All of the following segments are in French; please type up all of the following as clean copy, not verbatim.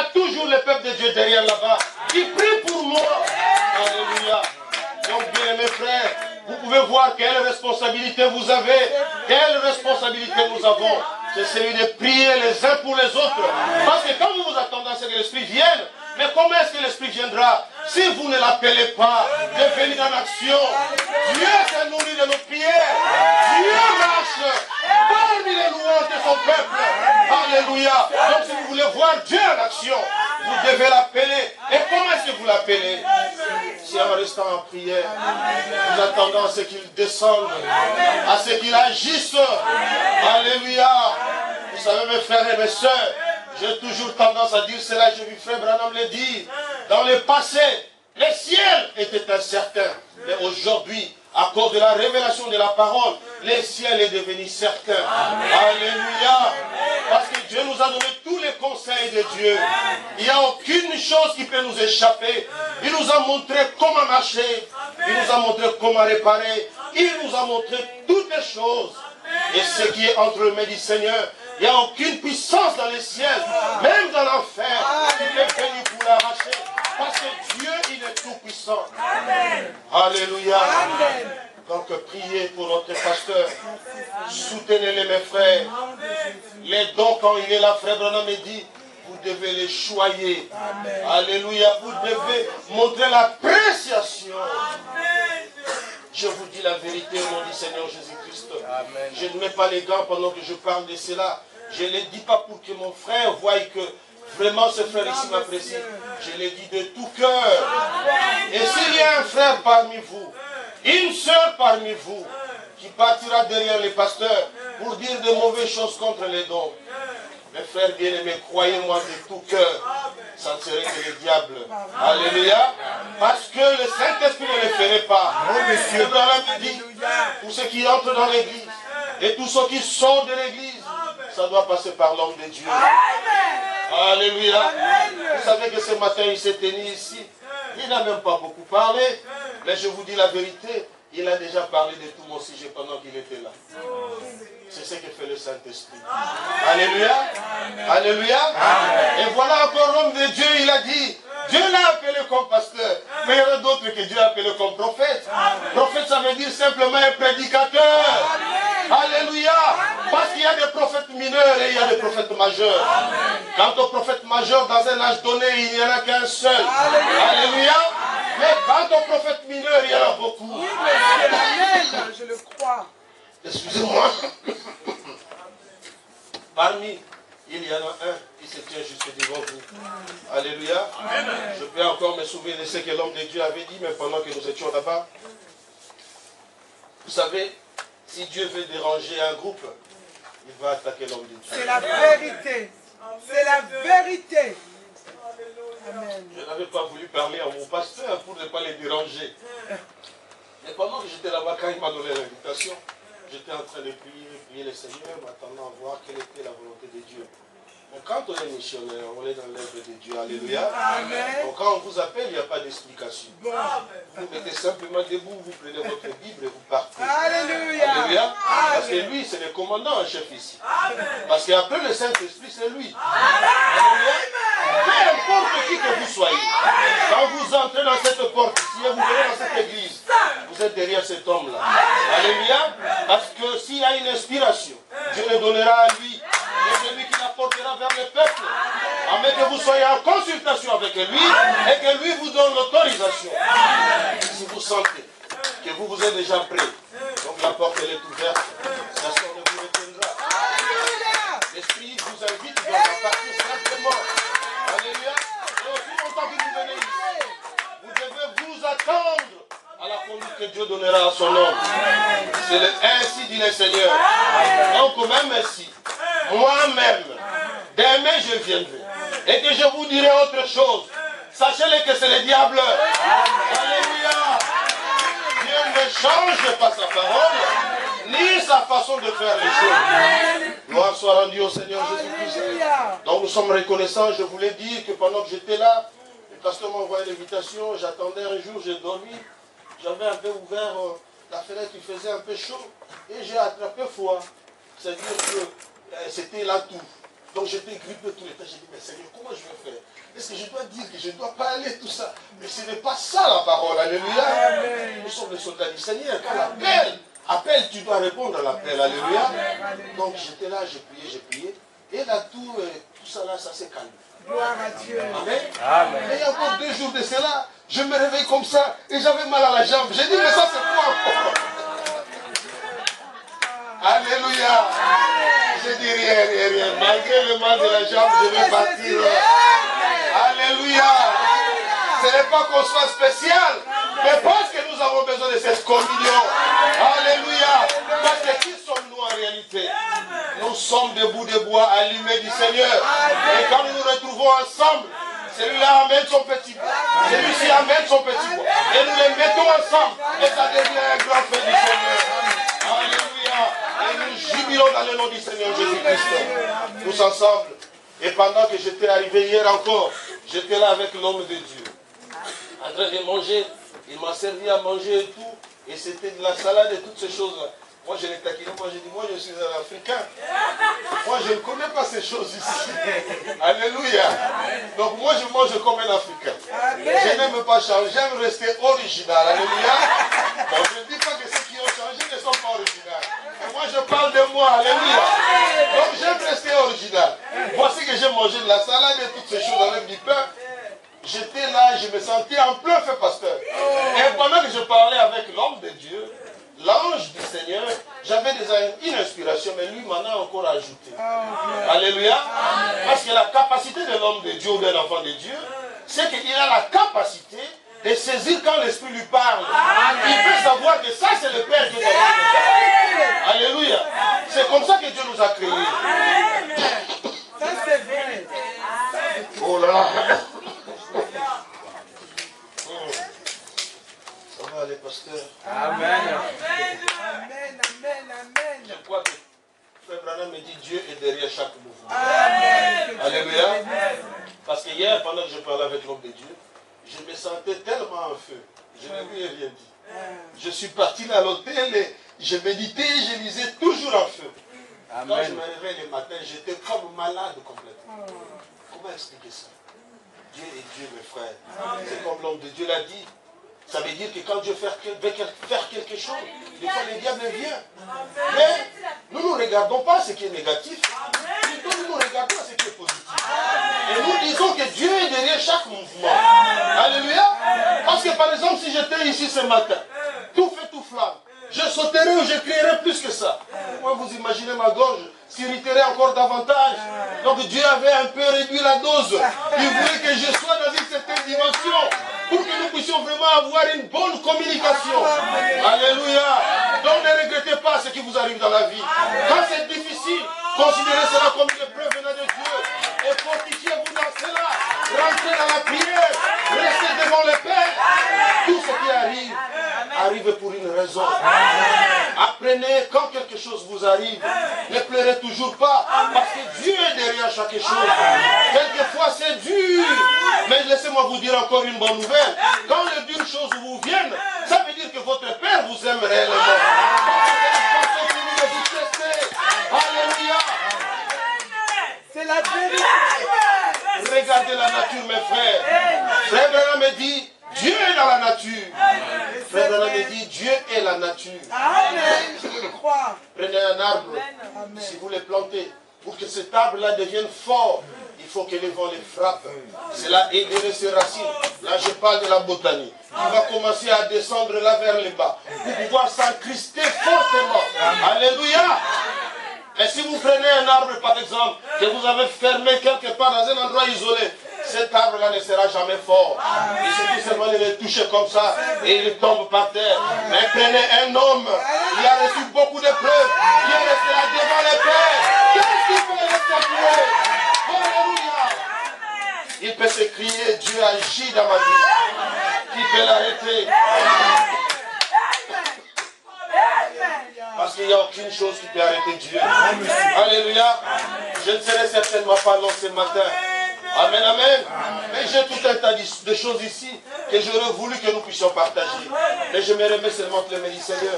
a toujours le peuple de Dieu derrière là-bas qui prie pour moi. Alléluia. Donc, bien mes frères, vous pouvez voir quelle responsabilité vous avez, quelle responsabilité nous avons. C'est celui de prier les uns pour les autres. Parce que quand vous vous attendez à ce que l'Esprit vienne, mais comment est-ce que l'Esprit viendra si vous ne l'appelez pas de venir en action? Dieu s'est nourri de nos prières. Dieu marche parmi les louanges de son peuple. Alléluia. Donc si vous voulez voir Dieu en action, vous devez l'appeler. Et comment est-ce que vous l'appelez? C'est en restant en prière, nous attendons à ce qu'il descende, à ce qu'il agisse. Alléluia. Vous savez mes frères et mes sœurs, j'ai toujours tendance à dire cela, j'ai vu frère Branham le dire. Dans le passé, les ciels étaient incertains. Mais aujourd'hui, à cause de la révélation de la parole, les ciels est devenu certain. Alléluia. Parce que Dieu nous a donné tous les conseils de Dieu. Il n'y a aucune chose qui peut nous échapper. Il nous a montré comment marcher. Il nous a montré comment réparer. Il nous a montré toutes les choses. Et ce qui est entre les mains du Seigneur, il n'y a aucune puissance dans les ciels, même dans l'enfer, qui peut venir pour l'arracher. Parce que Dieu, il est tout puissant. Alléluia. Donc priez pour notre pasteur. Soutenez-les mes frères. Les dons, quand il est là, frère Branham me dit, vous devez les choyer. Alléluia. Vous devez montrer l'appréciation. Je vous dis la vérité au nom du Seigneur Jésus-Christ. Je ne mets pas les gants pendant que je parle de cela. Je ne le dis pas pour que mon frère voie que vraiment ce frère ici m'apprécie. Je le dis de tout cœur. Et s'il y a un frère parmi vous, une sœur parmi vous, qui partira derrière les pasteurs pour dire de mauvaises choses contre les dons, mes frères bien-aimés, croyez-moi de tout cœur, ça ne serait que le diable. Alléluia. Parce que le Saint-Esprit ne le ferait pas. Monsieur Branham dit, tous ceux qui entrent dans l'église et tous ceux qui sortent de l'église, ça doit passer par l'homme de Dieu. Alléluia. Vous savez que ce matin, il s'est tenu ici. Il n'a même pas beaucoup parlé. Mais je vous dis la vérité, il a déjà parlé de tout mon sujet pendant qu'il était là. C'est ce que fait le Saint-Esprit. Alléluia. Alléluia. Et voilà encore l'homme de Dieu, il a dit, Dieu l'a appelé comme pasteur. Mais il y en a d'autres que Dieu a appelé comme prophète. Prophète, ça veut dire simplement un prédicateur. Alléluia. Parce qu'il y a des prophètes mineurs et il y a des prophètes majeurs. Quant au prophète majeur, dans un âge donné, il n'y en a qu'un seul. Alléluia. Mais quant au prophète mineur, il y en a beaucoup. Oui, Amen, je le crois. Excusez-moi. Parmi, il y en a un qui se tient juste devant vous. Alléluia. Je peux encore me souvenir de ce que l'homme de Dieu avait dit, mais pendant que nous étions là-bas. Vous savez, si Dieu veut déranger un groupe, il va attaquer l'homme de Dieu. C'est la vérité. C'est la vérité. Amen. Je n'avais pas voulu parler à mon pasteur pour ne pas les déranger. Mais pendant que j'étais là-bas, quand il m'a donné l'invitation, j'étais en train de prier le Seigneur, m'attendant à voir quelle était la volonté de Dieu. Donc quand on est missionnaire, on est dans l'œuvre de Dieu. Alléluia. Amen. Donc quand on vous appelle, il n'y a pas d'explication. Vous vous mettez simplement debout, vous prenez votre Bible et vous partez. Alléluia. Alléluia. Parce que lui, c'est le commandant en chef ici. Parce qu'après le Saint-Esprit, c'est lui. Alléluia. Peu importe qui que vous soyez, quand vous entrez dans cette porte ici et vous venez dans cette église, vous êtes derrière cet homme-là. Alléluia. Parce que s'il y a une inspiration, Dieu le donnera à lui. Et c'est lui qui l'apportera vers le peuple. Afin que vous soyez en consultation avec lui et que lui vous donne l'autorisation. Si vous sentez que vous êtes déjà prêt, donc la porte elle est ouverte, personne ne vous retiendra. L'Esprit vous invite dans la partie simplement. Alléluia. Et aussi longtemps que vous venez ici, vous devez vous attendre à la conduite que Dieu donnera à son nom. C'est ainsi dit le Seigneur. Donc même ainsi, moi-même, demain je viendrai. Et que je vous dirai autre chose. Sachez-le que c'est le diable. Alléluia. Dieu ne change pas sa parole, ni sa façon de faire les choses. Gloire soit rendue au Seigneur Jésus-Christ. Donc nous sommes reconnaissants. Je voulais dire que pendant que j'étais là, le pasteur m'a envoyé l'invitation. J'attendais un jour, j'ai dormi. J'avais un peu ouvert la fenêtre, il faisait un peu chaud. Et j'ai attrapé froid. C'est-à-dire que c'était la toux. Donc j'étais grippé tout le temps. J'ai dit, mais Seigneur, comment je vais faire? qu'est-ce que je dois dire, que je ne dois pas aller, tout ça. Mais ce n'est pas ça la parole, alléluia. Amen. Nous sommes les soldats du Seigneur. Quand l'appel, tu dois répondre à l'appel, alléluia. Donc j'étais là, j'ai prié. Et là, tout ça là, ça s'est calmé. Gloire à Dieu. Amen. Amen. Et il y a encore 2 jours de cela, je me réveille comme ça et j'avais mal à la jambe. J'ai dit, mais ça c'est quoi encore? Alléluia. Je dis rien. Malgré le mal de la jambe, je vais partir. Alléluia. Ce n'est pas qu'on soit spécial, mais parce que nous avons besoin de cette communion. Alléluia. Parce que qui sommes-nous en réalité? Nous sommes des bouts de bois allumés du Seigneur. Et quand nous nous retrouvons ensemble, celui-là amène son petit bois, celui-ci amène son petit bois. Et nous les mettons ensemble. Et ça devient un grand feu du Seigneur. Alléluia. Et nous jubilons dans le nom du Seigneur Jésus-Christ. Tous ensemble. Et pendant que j'étais arrivé hier encore, j'étais là avec l'homme de Dieu. En train de manger. Il m'a servi à manger et tout. Et c'était de la salade et toutes ces choses-là. Moi, je l'ai taquiné. Moi, j'ai dit, moi, je suis un Africain. Moi, je ne connais pas ces choses ici. Alléluia. Donc, moi, je mange comme un Africain. Je n'aime pas changer. J'aime rester original. Alléluia. Bon, je ne dis pas que ceux qui ont changé ne sont pas originaux. Mais moi, je parle de moi. Alléluia. Donc, j'aime rester original. Voici que j'ai mangé de la salade et toutes ces choses avec du pain. J'étais là, je me sentais en plein feu, pasteur. Et pendant que je parlais avec l'homme de Dieu, l'ange du Seigneur, j'avais déjà une inspiration, mais lui m'en a encore ajouté. Alléluia. Parce que la capacité de l'homme de Dieu ou d'un enfant de Dieu, c'est qu'il a la capacité de saisir quand l'Esprit lui parle. Il peut savoir que ça, c'est le Père qui est dans. Alléluia. C'est comme ça que Dieu nous a créés. Ça, c'est vrai. Oh là là. Ça va les pasteurs. Amen. Je crois que Frère Branham me dit Dieu est derrière chaque mouvement. Amen. Alléluia. Parce que hier, pendant que je parlais avec l'homme de Dieu, je me sentais tellement en feu. Je ne lui ai rien dit. Je suis parti dans l'hôtel et je méditais, je lisais toujours en feu. Amen. Quand je me réveille le matin, j'étais comme malade complètement. Comment expliquer ça? Dieu est Dieu, mes frères. C'est comme l'homme de Dieu l'a dit. Ça veut dire que quand Dieu veut faire quelque chose, des fois le diable vient. Mais nous ne regardons pas ce qui est négatif. Plutôt nous regardons ce qui est positif. Et nous disons que Dieu est derrière chaque mouvement. Alléluia. Parce que par exemple, si j'étais ici ce matin, tout fait tout flamme, je sauterais ou je crierais plus que ça. Moi, vous imaginez ma gorge s'irriterait encore davantage. Donc Dieu avait un peu réduit la dose. Il voulait que je sois dans une certaine dimension pour que nous puissions vraiment avoir une bonne communication. Alléluia. Donc ne regrettez pas ce qui vous arrive dans la vie. Quand c'est difficile, considérez cela comme une épreuve venant de Dieu. Et fortifiez-vous dans cela. Rentrez dans la prière. Restez devant le Père. Tout ce qui arrive, arrive pour une raison. Apprenez, quand quelque chose vous arrive, ne pleurez toujours pas, parce que Dieu est derrière chaque chose. Quelquefois c'est dur, mais laissez-moi vous dire encore une bonne nouvelle. Quand les dures choses vous viennent, ça veut dire que votre Père vous aime réellement. Alléluia. C'est la vérité. Regardez la nature, mes frères. Frère Branham me dit, Dieu est dans la nature. Frère Branham me dit, Dieu est la nature. Amen. Je le crois. Prenez un arbre, si vous le plantez, pour que cet arbre-là devienne fort, il faut que le vent le frappe. Cela aiderait ses racines. Là, je parle de la botanique. Il va commencer à descendre là vers le bas, pour pouvoir s'incruster fortement. Alléluia. Et si vous prenez un arbre, par exemple, que vous avez fermé quelque part dans un endroit isolé, cet arbre-là ne sera jamais fort. Il suffit seulement de le toucher comme ça et il tombe par terre. Mais prenez un homme qui a reçu beaucoup d'épreuves, qui est resté là devant le Père. Qu'est-ce qu'il peut rester trouvé? Alléluia. Il peut se crier, Dieu agit dans ma vie. Qui peut l'arrêter? Parce qu'il n'y a aucune chose qui peut arrêter Dieu. Alléluia. Je ne serai certainement pas long ce matin. Amen, amen. Mais j'ai tout un tas de choses ici que j'aurais voulu que nous puissions partager. Mais je me remets seulement entre les mains du Seigneur.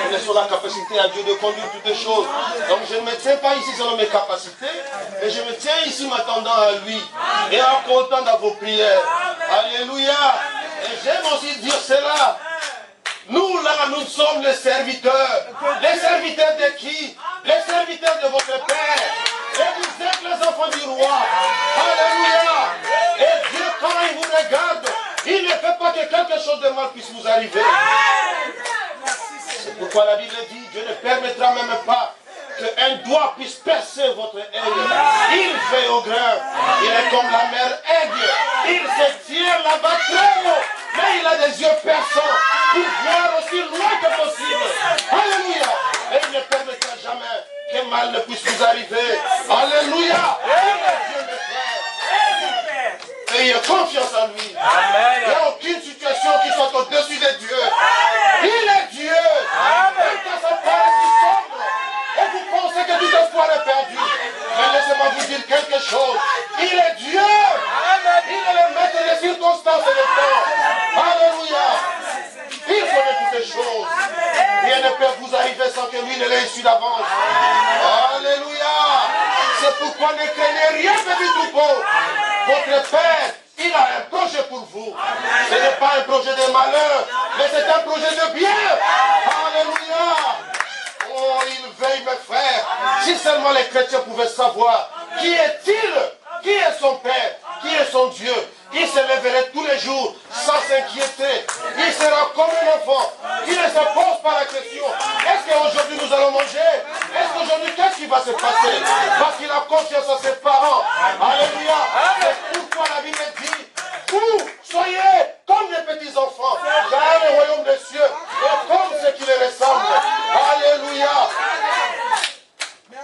Nous laissons la capacité à Dieu de conduire toutes les choses. Donc je ne me tiens pas ici selon mes capacités, mais je me tiens ici m'attendant à lui et en comptant dans vos prières. Alléluia. Et j'aime aussi dire cela. Nous là, nous sommes les serviteurs. Les serviteurs de qui? Les serviteurs de votre Père. Et vous êtes les enfants du roi. Alléluia. Et Dieu, quand il vous regarde, il ne fait pas que quelque chose de mal puisse vous arriver. C'est pourquoi la Bible dit, Dieu ne permettra même pas qu'un doigt puisse percer votre aigle. Il fait au grain. Il est comme la mère aigle. Il se tient là-bas très haut. Mais il a des yeux perçants pour voir aussi loin que possible. Alléluia. Et il ne permettra jamais que mal ne puisse vous arriver. Alléluia. Dieu le fait. Ayez confiance en lui. Il n'y a aucune situation qui soit au-dessus de Dieu. Il est Dieu. Même quand ça paraît si sombre et vous pensez que tout espoir est perdu. Mais laissez-moi vous dire quelque chose. Il est Dieu. Il est le maître des circonstances et des temps. Alléluia. Il connaît toutes les choses. Rien ne peut vous arriver sans que lui ne l'ait su d'avance. Alléluia. C'est pourquoi ne craignez rien, petit troupeau. Votre Père, il a un projet pour vous. Ce n'est pas un projet de malheur, mais c'est un projet de bien. Alléluia. Oh, il veille, mes frères. Si seulement les chrétiens pouvaient savoir qui est-il, qui est son Père, qui est son Dieu, il se lèverait tous les jours sans s'inquiéter. Il sera comme un enfant. Il ne se pose pas la question. Est-ce qu'aujourd'hui nous allons manger? Est-ce qu'aujourd'hui qu'est-ce qui va se passer? Parce qu'il a confiance en ses parents. Alléluia. C'est pourquoi la Bible dit, vous soyez comme des petits enfants dans le royaume des cieux et comme ceux qui les ressemblent. Alléluia.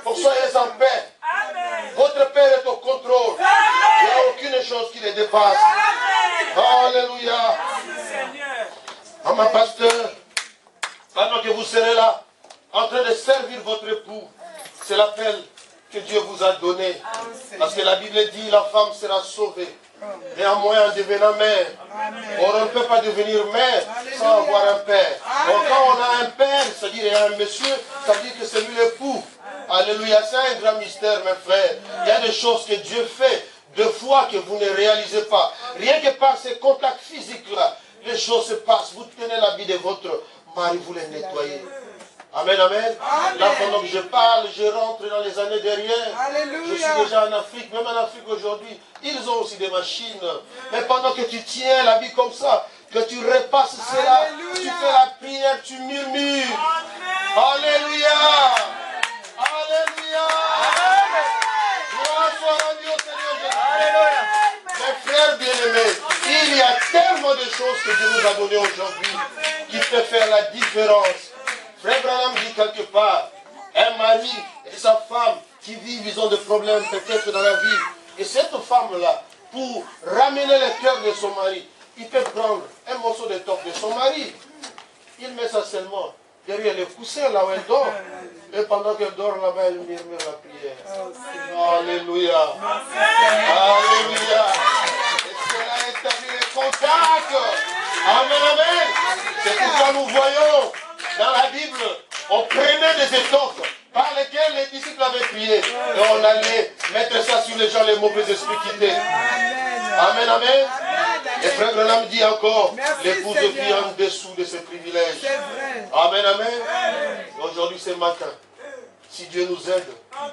Donc soyez en paix. Votre Père est au contrôle. Il n'y a aucune chose qui les dépasse. Alléluia. Ah, ma pasteur, pendant que vous serez là, en train de servir votre époux, c'est l'appel que Dieu vous a donné. Parce que la Bible dit, la femme sera sauvée. Néanmoins, en devenant mère, on ne peut pas devenir mère sans avoir un père. Donc quand on a un père, c'est-à-dire un monsieur, ça veut dire que c'est lui l'époux. Alléluia, c'est un grand mystère, mes frères. Il y a des choses que Dieu fait, de foi que vous ne réalisez pas. Rien que par ces contacts physiques-là, les choses se passent. Vous tenez l'habit de votre mari, vous les nettoyez. Amen, amen. Là, pendant que je parle, je rentre dans les années derrière. Je suis déjà en Afrique, même en Afrique aujourd'hui. Ils ont aussi des machines. Mais pendant que tu tiens l'habit comme ça, que tu repasses cela, tu fais la prière, tu murmures. Alléluia. Alléluia. Gloire soit rendue au Seigneur Jésus. Mes frères bien-aimés, il y a tellement de choses que Dieu nous a données aujourd'hui qui peut faire la différence. Frère Branham dit quelque part, un mari et sa femme qui vivent, ils ont des problèmes peut-être dans la vie. Et cette femme-là, pour ramener le cœur de son mari, il peut prendre un morceau d'étoffe de son mari. Il met ça seulement derrière les coussins, là où elle dort. Et pendant qu'elle dort là-bas, elle murmure la prière. Alléluia. Alléluia. Et cela établit les contacts. Amen, amen. C'est pourquoi nous voyons dans la Bible, on prenait des étoffes par lesquelles les disciples avaient prié. Et on allait mettre ça sur les gens, les mauvais esprits quittés. Amen, amen. Et Frère Branham dit encore, l'épouse vit en dessous de ses privilèges. Amen, amen. Aujourd'hui, c'est matin. Si Dieu nous aide,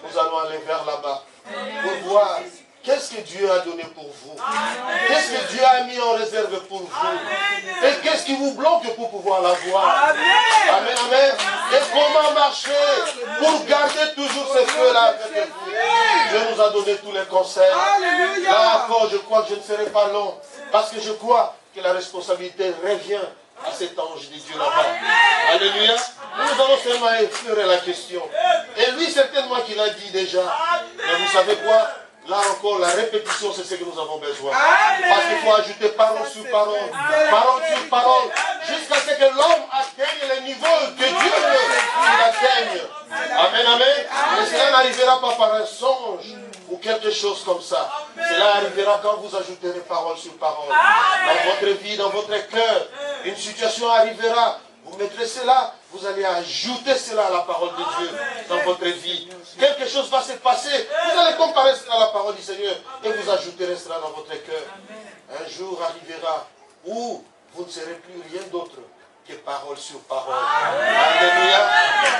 nous allons aller vers là-bas pour voir qu'est-ce que Dieu a donné pour vous. Qu'est-ce que Dieu a mis en réserve pour vous. Et qu'est-ce qui vous bloque pour pouvoir l'avoir. Amen, amen. Et comment marcher pour garder toujours ce feu-là avec vous. Dieu nous a donné tous les conseils. Là encore, je crois que je ne serai pas long. Parce que je crois que la responsabilité revient à cet ange de Dieu là-bas. Alléluia. Nous allons seulement effleurer la question. Et lui, certainement qu'il a dit déjà. Mais vous savez quoi? Là encore, la répétition, c'est ce que nous avons besoin. Parce qu'il faut ajouter parole sur parole, parole sur parole, jusqu'à ce que l'homme atteigne le niveau que Dieu veut qu'il atteigne. Amen, amen. Et cela n'arrivera pas par un songe ou quelque chose comme ça. Cela arrivera quand vous ajouterez parole sur parole. Dans votre vie, dans votre cœur, une situation arrivera. Vous mettrez cela, vous allez ajouter cela à la parole de Dieu dans votre vie. Quelque chose va se passer. Vous allez comparer cela à la parole du Seigneur et vous ajouterez cela dans votre cœur. Un jour arrivera où vous ne serez plus rien d'autre que parole sur parole. Alléluia.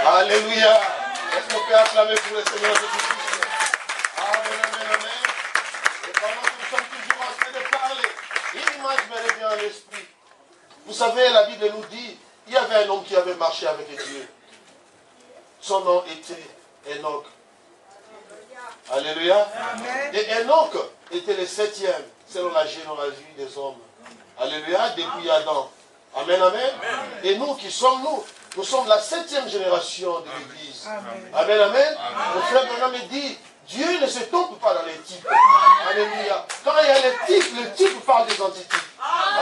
Alléluia. Est-ce qu'on peut acclamer pour le Seigneur Jésus-Christ? Amen, amen, amen. Et pendant que nous sommes toujours en train de parler, une image me revient à l'esprit. Vous savez, la Bible nous dit, il y avait un homme qui avait marché avec Dieu. Son nom était Enoch. Alléluia. Amen. Et Enoch était le 7e selon la généalogie des hommes. Alléluia, depuis Adam. Amen, amen. Et nous qui sommes nous sommes la 7e génération de l'Église. Amen, amen. Le frère Branham me dit, Dieu ne se trompe pas dans les types. Alléluia. Quand il y a les types, le type parle des antitypes.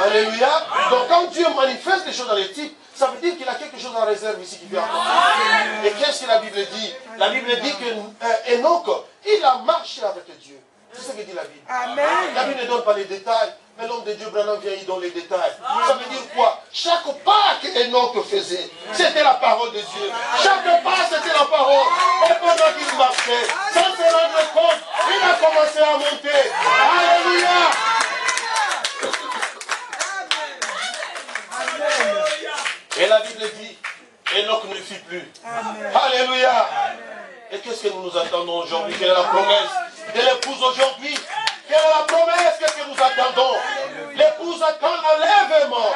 Alléluia. Donc quand Dieu manifeste les choses dans les types, ça veut dire qu'il a quelque chose en réserve ici qui vient accomplir. Et qu'est-ce que la Bible dit? La Bible dit que Enoch, il a marché avec Dieu. C'est ce que dit la Bible. Amen. La Bible ne donne pas les détails, mais l'homme de Dieu, Branham, vient y donner les détails. Ça veut dire quoi? Chaque pas que Enoch faisait, c'était la parole de Dieu. Chaque pas, c'était la parole. Et pendant qu'il marchait, sans se rendre compte, il a commencé à monter. Alléluia. Et la Bible dit, Enoch ne fit plus. Amen. Alléluia. Amen. Et qu'est-ce que nous nous attendons aujourd'hui? Quelle est la promesse de l'épouse aujourd'hui? Quelle est la promesse? Qu'est-ce que nous attendons? L'épouse attend l'enlèvement.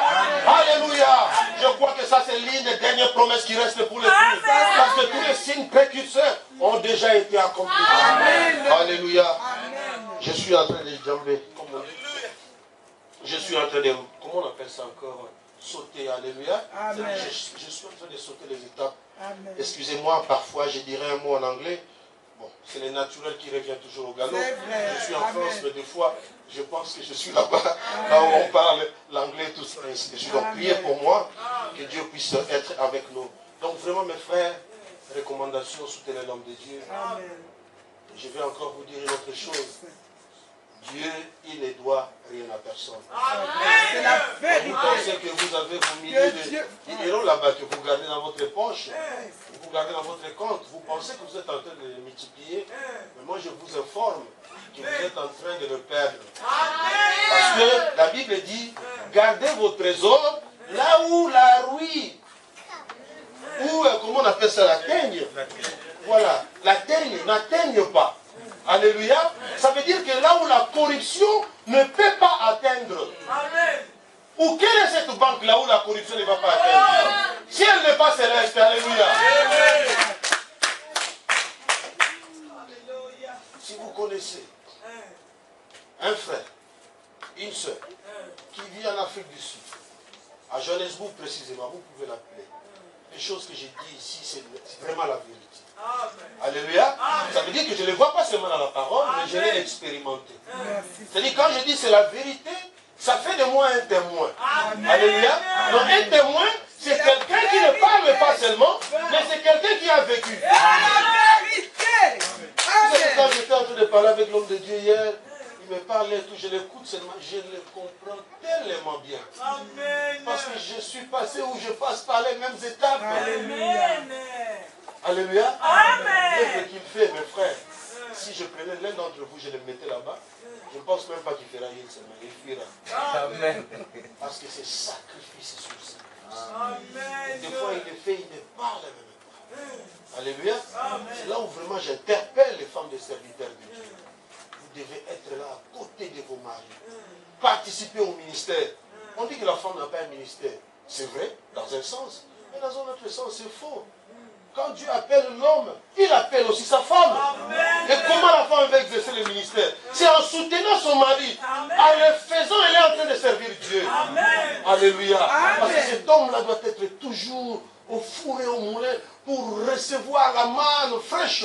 Alléluia. Je crois que ça c'est l'une des dernières promesses qui restent pour l'épouse. Parce que tous les signes précurseurs ont déjà été accomplis. Amen. Alléluia. Amen. Je suis en train de jamber. Je suis en train de... Comment on appelle ça encore? Sauter, alléluia. Je suis en train de sauter les étapes. Excusez-moi, parfois je dirais un mot en anglais. Bon, c'est le naturel qui revient toujours au galop. Je suis en France, mais des fois, je pense que je suis là-bas, là où on parle l'anglais, tout ça. Je suis donc prié pour moi, que Dieu puisse être avec nous. Donc vraiment, mes frères, recommandations, soutenez l'homme de Dieu. Je vais encore vous dire une autre chose. Dieu, il ne doit rien à personne. C'est la vérité. Vous pensez que vous avez vos milliers de euros là-bas que vous gardez dans votre poche, vous gardez dans votre compte, vous pensez que vous êtes en train de les multiplier, mais moi je vous informe que vous êtes en train de le perdre. Parce que la Bible dit, gardez vos trésors là où la rouille, ou comment on appelle ça, la teigne. Voilà, la teigne n'atteigne pas. Alléluia. Ça veut dire que là où la corruption ne peut pas atteindre. Amen. Ou quelle est cette banque là où la corruption ne va pas atteindre? Si elle n'est pas céleste, alléluia. Amen. Si vous connaissez un frère, une soeur, qui vit en Afrique du Sud, à Johannesburg précisément, vous pouvez l'appeler. Les choses que j'ai dit ici, c'est vraiment la vérité. Alléluia. Ça veut dire que je ne le vois pas seulement dans la parole, mais je l'ai expérimenté. C'est-à-dire quand je dis c'est la vérité, ça fait de moi un témoin. Alléluia. Donc un témoin, c'est quelqu'un qui ne parle pas seulement, mais c'est quelqu'un qui a vécu. Quand j'étais en train de parler avec l'homme de Dieu hier, il me parlait tout, je l'écoute seulement, je le comprends tellement bien. Parce que je suis passé où je passe par les mêmes étapes. Alléluia. Alléluia. L'œuvre qu'il fait, mes frères, si je prenais l'un d'entre vous, je le mettais là-bas, je ne pense même pas qu'il fera rien seulement, il fuira. Amen. Parce que c'est sacrifice sur sacrifice. Des fois, il le fait, il ne parle même pas. Alléluia. C'est là où vraiment j'interpelle les femmes des serviteurs de Dieu. Vous devez être là à côté de vos maris. Participer au ministère. On dit que la femme n'a pas un ministère. C'est vrai, dans un sens. Mais dans un autre sens, c'est faux. Quand Dieu appelle l'homme, il appelle aussi sa femme. Amen. Et comment la femme va exercer le ministère? C'est en soutenant son mari. Amen. En le faisant, elle est en train de servir Dieu. Amen. Alléluia. Amen. Parce que cet homme-là doit être toujours au four et au moulin pour recevoir la manne fraîche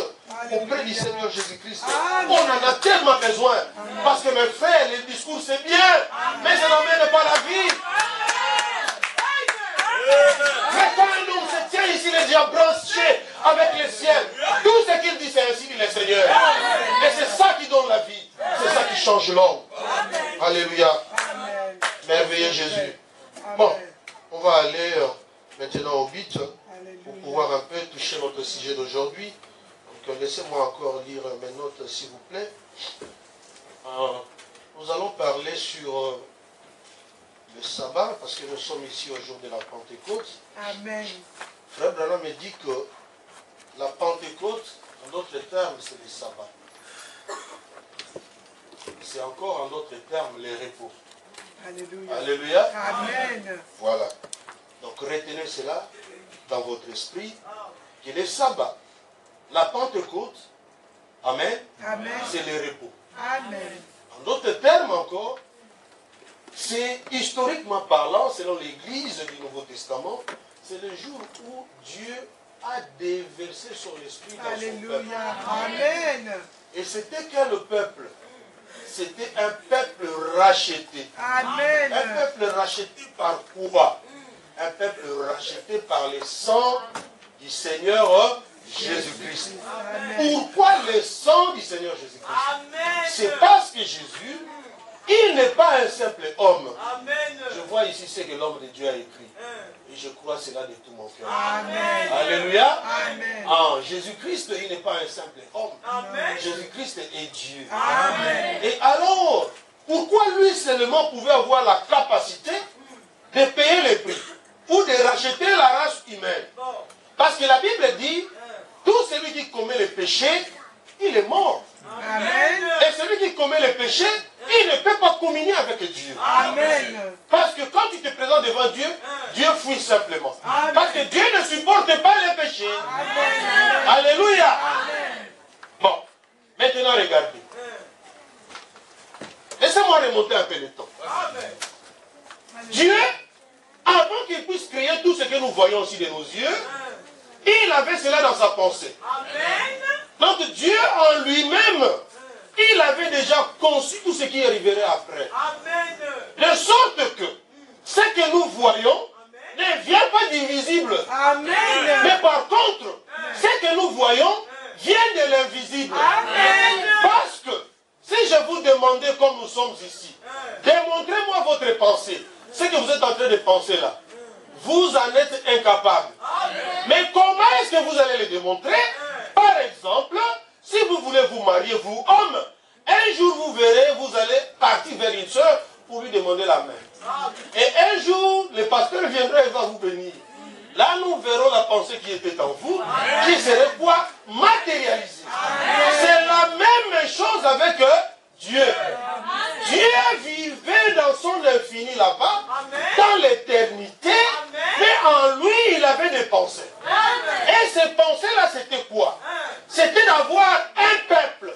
auprès du Seigneur Jésus-Christ. On en a tellement besoin. Amen. Parce que mes frères, le discours c'est bien, amen, mais ça n'amène pas la vie. Mais quand un homme se tient ici, les diables branchés avec le ciel, tout ce qu'il dit, c'est ainsi dit le Seigneur. Et c'est ça qui qui change l'homme. Alléluia. Amen. Merveilleux Jésus. Amen. Bon, on va aller maintenant au 8 pour Alléluia. pouvoir un peu toucher notre sujet d'aujourd'hui. Donc laissez-moi encore lire mes notes s'il vous plaît. Nous allons parler sur le sabbat parce que nous sommes ici au jour de la Pentecôte. Amen. Frère Branham me dit que la Pentecôte, en d'autres termes, c'est le sabbat. C'est encore en d'autres termes les repos. Alléluia. Alléluia. Amen. Voilà. Donc retenez cela dans votre esprit, que le sabbat, la Pentecôte, amen, Amen. c'est le repos. Amen. En d'autres termes encore, c'est historiquement parlant, selon l'Église du Nouveau Testament, c'est le jour où Dieu a déversé son esprit dans son peuple. Alléluia. Amen. Et c'était quel peuple? C'était un peuple racheté. Amen. Un peuple racheté par quoi? Un peuple racheté par le sang du Seigneur Jésus-Christ. Pourquoi le sang du Seigneur Jésus-Christ? C'est parce que Jésus, il n'est pas un simple homme. Je vois ici ce que l'homme de Dieu a écrit. Et je crois cela de tout mon cœur. Amen. Alléluia. Amen. Ah, Jésus-Christ, il n'est pas un simple homme. Jésus-Christ est Dieu. Amen. Et alors, pourquoi lui seulement pouvait avoir la capacité de payer les prix ou de racheter la race humaine? Parce que la Bible dit, tout celui qui commet le péché, il est mort. Amen. Et celui qui commet le péché, il ne peut pas communier avec Dieu. Amen. Parce que quand tu te présentes devant Dieu, Dieu fuit simplement. Amen. Parce que Dieu ne supporte pas les péchés. Amen. Alléluia. Bon, maintenant regardez. Laissez-moi remonter un peu le temps. Dieu, avant qu'il puisse créer tout ce que nous voyons aussi de nos yeux, il avait cela dans sa pensée. Donc Dieu en lui-même, il avait déjà conçu tout ce qui arriverait après. De sorte que ce que nous voyons ne vient pas d'ivisible. Amen. Mais par contre, ce que nous voyons vient de l'invisible. Amen. Parce que si je vous demandais, comme nous sommes ici, démontrez-moi votre pensée. Ce que vous êtes en train de penser là, vous en êtes incapable. Mais comment est-ce que vous allez le démontrer? Par exemple, si vous voulez vous marier, vous, homme, un jour vous verrez, vous allez partir vers une soeur pour lui demander la main. Et un jour, le pasteur viendra et va vous bénir. Là, nous verrons la pensée qui était en vous, qui serait quoi? Matérialisée. C'est la même chose avec Dieu. Dieu vivait dans son infini là-bas, dans l'éternité, mais en lui, il avait des pensées. Et ces pensées-là, c'était quoi? C'était d'avoir un peuple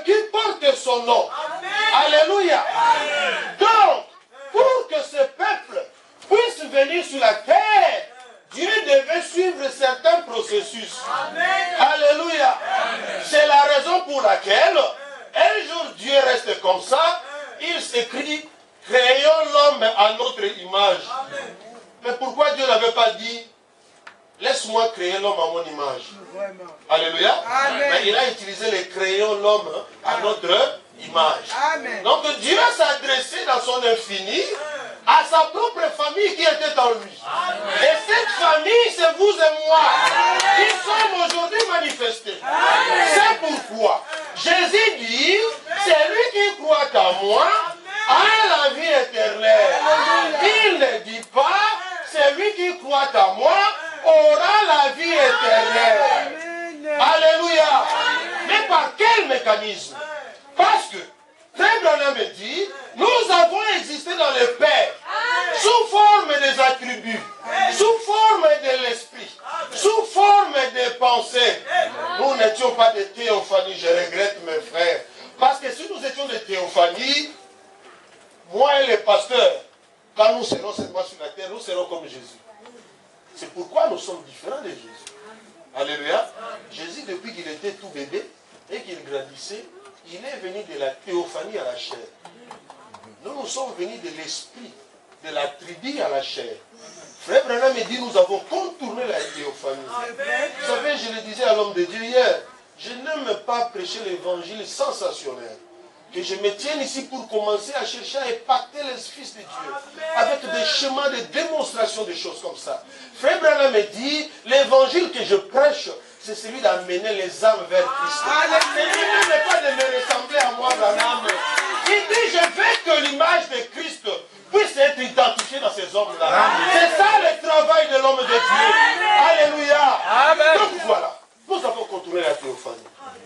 qui porte son nom. Alléluia. Donc, pour que ce peuple puisse venir sur la terre, Dieu devait suivre certains processus. Alléluia. C'est la raison pour laquelle un jour Dieu reste comme ça, il s'écrit, créons l'homme à notre image. Mais pourquoi Dieu n'avait pas dit, laisse-moi créer l'homme à mon image? Vraiment. Alléluia. Amen. Mais il a utilisé les créons l'homme à notre image. Amen. Donc Dieu s'adressait dans son infini à sa propre famille qui était en lui. Et cette famille, c'est vous et moi qui sommes aujourd'hui manifestés. C'est pourquoi Jésus dit, c'est lui qui croit en moi a la vie éternelle. Il ne dit pas, c'est lui qui croit en moi aura la vie éternelle. Amen. Alléluia. Mais par quel mécanisme? Parce que, Frère Branham me dit, nous avons existé dans le Père, sous forme des attributs, sous forme de l'esprit, sous forme des pensées. Nous n'étions pas des théophanies, je regrette mes frères. Parce que si nous étions des théophanies, moi et les pasteurs, quand nous serons seulement sur la terre, nous serons comme Jésus. C'est pourquoi nous sommes différents de Jésus. Alléluia. Jésus, depuis qu'il était tout bébé et qu'il grandissait, il est venu de la théophanie à la chair. Nous, nous sommes venus de l'esprit, de la tribu à la chair. Frère Branham me dit, nous avons contourné la théophanie. Vous savez, je le disais à l'homme de Dieu hier, je n'aime pas prêcher l'évangile sensationnel. que je me tienne ici pour commencer à chercher à épater les fils de Dieu avec des chemins de démonstration de choses comme ça. Frère Branham me dit, l'évangile que je prêche, c'est celui d'amener les âmes vers Christ. Celui n'est pas de me ressembler à moi, Branham. Il dit, je veux que l'image de Christ puisse être identifiée dans ces hommes-là. C'est ça le travail de l'homme de Dieu. Alléluia. Amen. Donc voilà, nous avons contourné la théophanie.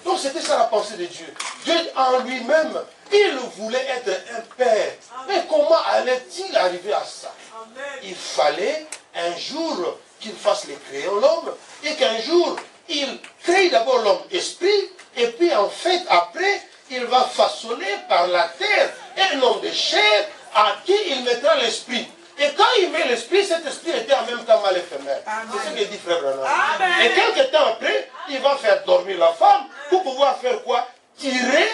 Donc c'était ça la pensée de Dieu. Dieu en lui-même, il voulait être un père. Mais comment allait-il arriver à ça? Il fallait un jour qu'il fasse les créer l'homme et qu'un jour il crée d'abord l'homme esprit et puis en fait après il va façonner par la terre un homme de chair à qui il mettra l'esprit. Et quand il met l'esprit, cet esprit était en même temps mâle et femelle. C'est ce que dit Frère Branham. Et quelques temps après, il va faire dormir la femme pour pouvoir faire quoi? Tirer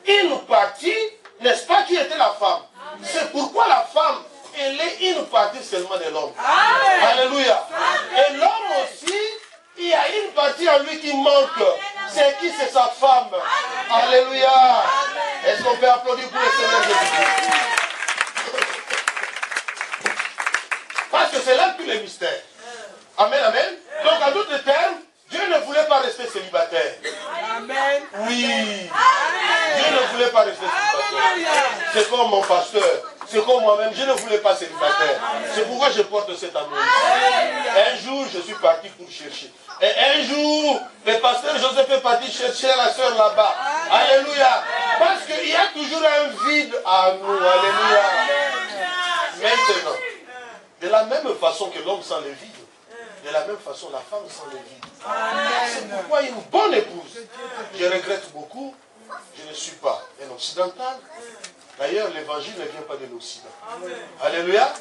une partie, n'est-ce pas, qui était la femme. C'est pourquoi la femme, elle est une partie seulement de l'homme. Alléluia. Et l'homme aussi, il y a une partie en lui qui manque. C'est qui? C'est sa femme. Alléluia. Est-ce qu'on peut applaudir pour le Seigneur Jésus-Christ? Parce que c'est là tous les mystères. Amen, amen. Donc en d'autres termes, Dieu ne voulait pas rester célibataire. Amen. Oui. Dieu ne voulait pas rester célibataire. C'est comme mon pasteur. C'est comme moi-même. Je ne voulais pas célibataire. C'est pourquoi je porte cet amour. Un jour, je suis parti pour chercher. Et un jour, le pasteur Joseph est parti chercher la soeur là-bas. Alléluia. Parce qu'il y a toujours un vide à nous. Alléluia. Maintenant, de la même façon que l'homme sent le vide, de la même façon la femme sent le vide. C'est pourquoi une bonne épouse, je regrette beaucoup, je ne suis pas un occidental. D'ailleurs, l'évangile ne vient pas de l'Occident. Alléluia.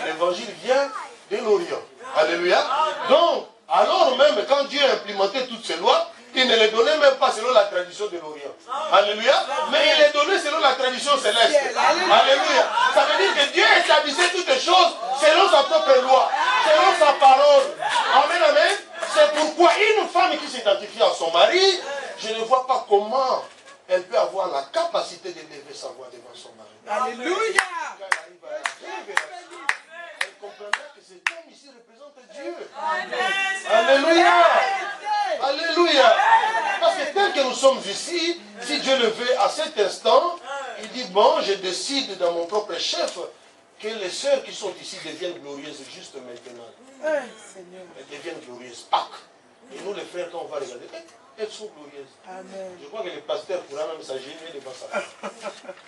L'évangile vient de l'Orient. Alléluia. Donc, alors même quand Dieu a implémenté toutes ces lois, il ne les donnait même pas selon la tradition de l'Orient. Alléluia. Mais il les donnait selon la tradition céleste. Alléluia. Ça veut dire que Dieu établissait toutes les choses selon sa propre loi, selon sa parole. Amen, amen. C'est pourquoi une femme qui s'identifie à son mari, je ne vois pas comment elle peut avoir la capacité de lever sa voix devant son mari. Alléluia. Elle comprendra que cet homme ici représente Dieu. Alléluia. Alléluia. Parce que tel que nous sommes ici, si Dieu le veut à cet instant, il dit, bon, je décide dans mon propre chef que les sœurs qui sont ici deviennent glorieuses juste maintenant. Elles deviennent glorieuses. Pâques. Et nous les frères, quand on va regarder, elles sont glorieuses. Amen. Je crois que le pasteur pourra même s'agéner devant ça.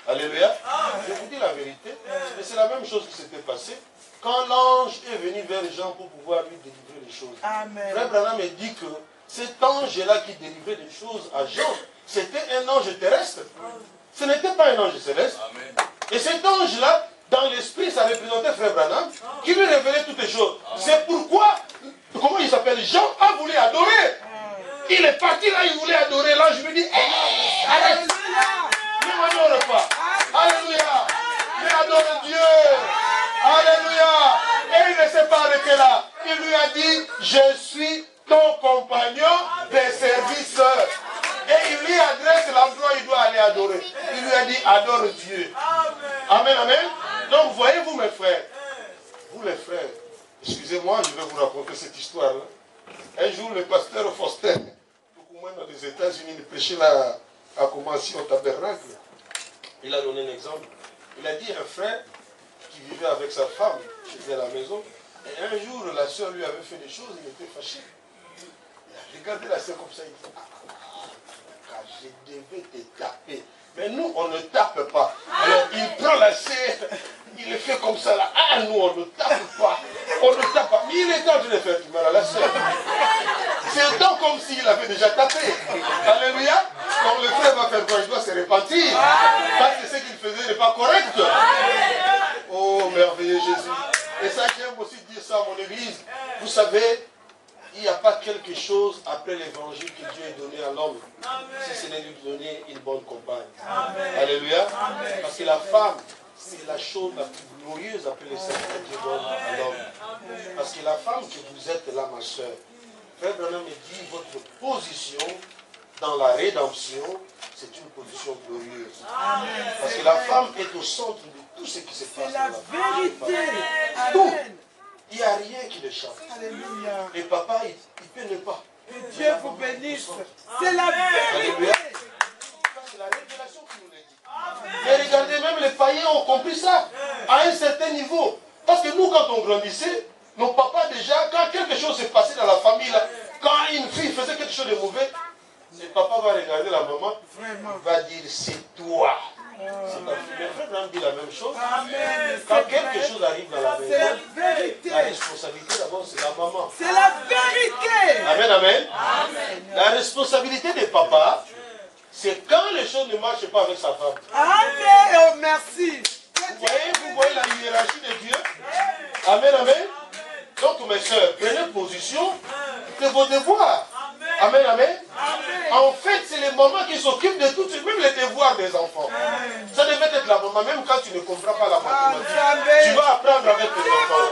Alléluia. Je vous dis la vérité. Et c'est la même chose qui s'était passée quand l'ange est venu vers Jean pour pouvoir lui délivrer les choses. Amen. Frère Branham me dit que cet ange-là qui délivrait des choses à Jean, c'était un ange terrestre. Ce n'était pas un ange céleste. Amen. Et cet ange-là, dans l'esprit, ça représentait Frère Branham, qui lui révélait toutes les choses. C'est pourquoi, comment il s'appelle, Jean a voulu adorer. Il est parti là, il voulait adorer. L'ange lui dit, hey, arrête. Ne m'adore pas. Alléluia. Mais adore Dieu. Alléluia. Et il ne s'est pas arrêté là. Il lui a dit, je suis ton compagnon de service. Et il lui adresse l'endroit où il doit aller adorer. Il lui a dit, adore Dieu. Amen, amen. Donc voyez-vous mes frères, vous les frères, excusez-moi, je vais vous raconter cette histoire-là. Un jour, le pasteur Faustin, beaucoup moins dans les États-Unis, il prêchait là, à commencer au tabernacle. Il a donné un exemple. Il a dit à un frère qui vivait avec sa femme chez lui à la maison, et un jour, la soeur lui avait fait des choses, il était fâché. Il a regardé la soeur comme ça, il dit, je devais te taper. Mais nous, on ne tape pas. Alors, il prend la serre, il le fait comme ça là. Ah, nous, on ne tape pas. On ne tape pas. Mais il est en train de faire du mal à la serre. C'est donc comme s'il avait déjà tapé. Alléluia. Donc le frère va faire quoi? Il doit se repentir. Parce que ce qu'il faisait n'est pas correct. Oh, merveilleux Jésus. Et ça, j'aime aussi dire ça à mon église. Vous savez, il n'y a pas quelque chose après l'évangile que Dieu a donné à l'homme, si ce n'est lui donner une bonne compagne. Amen. Alléluia. Amen. Parce que la femme, c'est la chose la plus glorieuse après les saints que Dieu donne à l'homme. Parce que la femme que vous êtes là, ma soeur, Frère Branham me dit, votre position dans la rédemption, c'est une position glorieuse. Amen. Parce que la femme est au centre de tout ce qui se passe C'est dans la la vie. vérité. Tout. Amen. Il n'y a rien qui l'échappe. Alléluia. Et papa, il peut ne pas. Que Dieu vous bénisse. C'est la vérité. C'est la révélation qui nous l'a dit. Mais regardez, même les païens ont compris ça à un certain niveau. Parce que nous, quand on grandissait, nos papas déjà, quand quelque chose s'est passé dans la famille, là, quand une fille faisait quelque chose de mauvais, le papa va regarder la maman, Vraiment. va dire c'est toi. C'est ta fille. Le frère Branham dit la même chose. Amen. Quand quelque chose arrive dans la C'est la maison, vérité. la responsabilité d'abord c'est la maman. C'est la vérité. Amen, amen. La responsabilité des papas, c'est quand les choses ne marchent pas avec sa femme. Amen. Oh, merci. Vous voyez la hiérarchie de Dieu. Amen, amen. Donc mes soeurs, prenez position de vos devoirs. Amen, amen. En fait, c'est les mamans qui s'occupent de tout, même les devoirs des enfants. Ça devait être la maman, même quand tu ne comprends pas la mathématique. Tu vas apprendre avec tes enfants.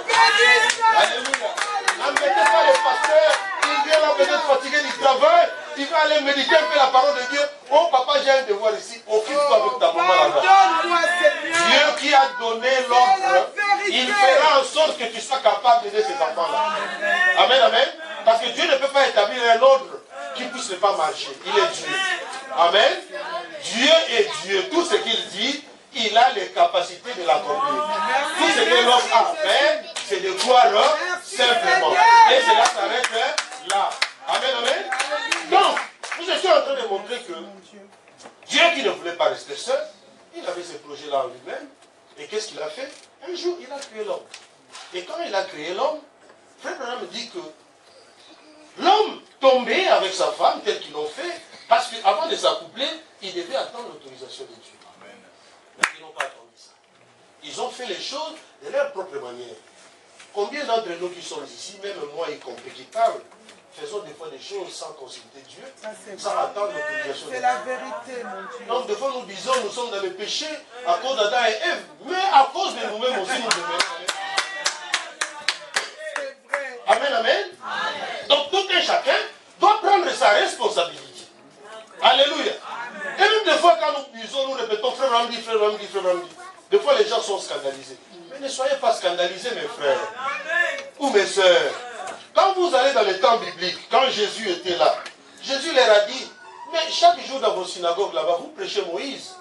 Alléluia. N'embêtez pas le pasteur, il vient là peut-être fatigué du travail, il va aller méditer un peu la parole de Dieu. Oh papa, j'ai un devoir ici, occupe-toi avec ta maman là-bas. Pardonne-moi, Seigneur. Dieu qui a donné l'ordre, il fera en sorte que tu sois capable d'aider ces enfants-là. Amen, amen. Parce que Dieu ne peut pas établir un ordre qui ne puisse pas marcher. Il est Dieu. Amen. Dieu est Dieu. Tout ce qu'il dit, il a les capacités de l'accomplir. Tout ce que l'homme a à faire, c'est de croire simplement. Et cela s'arrête là. Amen, amen. Donc, nous étions en train de montrer que Dieu qui ne voulait pas rester seul, il avait ce projet-là en lui-même. Et qu'est-ce qu'il a fait? Un jour, il a créé l'homme. Et quand il a créé l'homme, Frère Branham me dit que l'homme tombait avec sa femme, tel qu'ils l'ont fait, parce qu'avant de s'accoupler, il devait attendre l'autorisation de Dieu. Mais ils n'ont pas attendu ça. Ils ont fait les choses de leur propre manière. Combien d'entre nous qui sommes ici, même moi y compris, qui parlent, faisons des fois des choses sans consulter Dieu, sans attendre l'autorisation de Dieu. C'est la vérité, mon Dieu. Donc des fois nous disons, nous sommes dans le péché à cause d'Adam et Ève, mais à cause de nous-mêmes aussi nous demeurons. Amen, amen. Donc tout un chacun doit prendre sa responsabilité. Alléluia. Et même des fois quand nous disons, nous répétons, frère Ramdi, frère Ramdi, frère Ramdi. Des fois les gens sont scandalisés. Mais ne soyez pas scandalisés mes frères. Ou mes soeurs. Quand vous allez dans le temps biblique, quand Jésus était là, Jésus leur a dit, mais chaque jour dans vos synagogues là-bas, vous prêchez Moïse.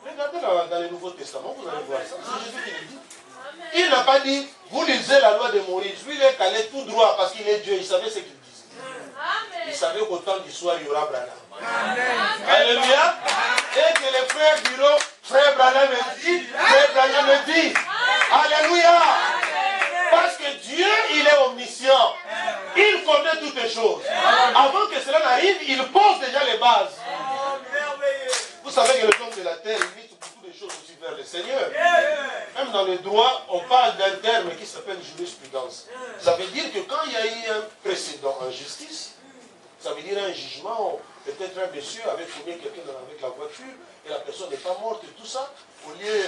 Regardez dans le Nouveau Testament, vous allez voir ça. C'est Jésus qui le dit. Il n'a pas dit, vous lisez la loi de Moïse. Lui, il est calé tout droit parce qu'il est Dieu. Il savait ce qu'il disait. Il savait qu'au temps du soir, il y aura Branham. Alléluia. Et que les frères diront, frère Branham me dit, frère Branham me dit. Alléluia. Parce que Dieu, il est omniscient. Il connaît toutes les choses. Avant que cela n'arrive, il pose déjà les bases. Vous savez que les hommes de la terre imitent beaucoup de choses aussi vers le Seigneur. Même dans le droit, on parle d'un terme qui s'appelle jurisprudence. Ça veut dire que quand il y a eu un précédent en justice, ça veut dire un jugement, peut-être un monsieur avait fourni quelqu'un avec la voiture et la personne n'est pas morte et tout ça, au lieu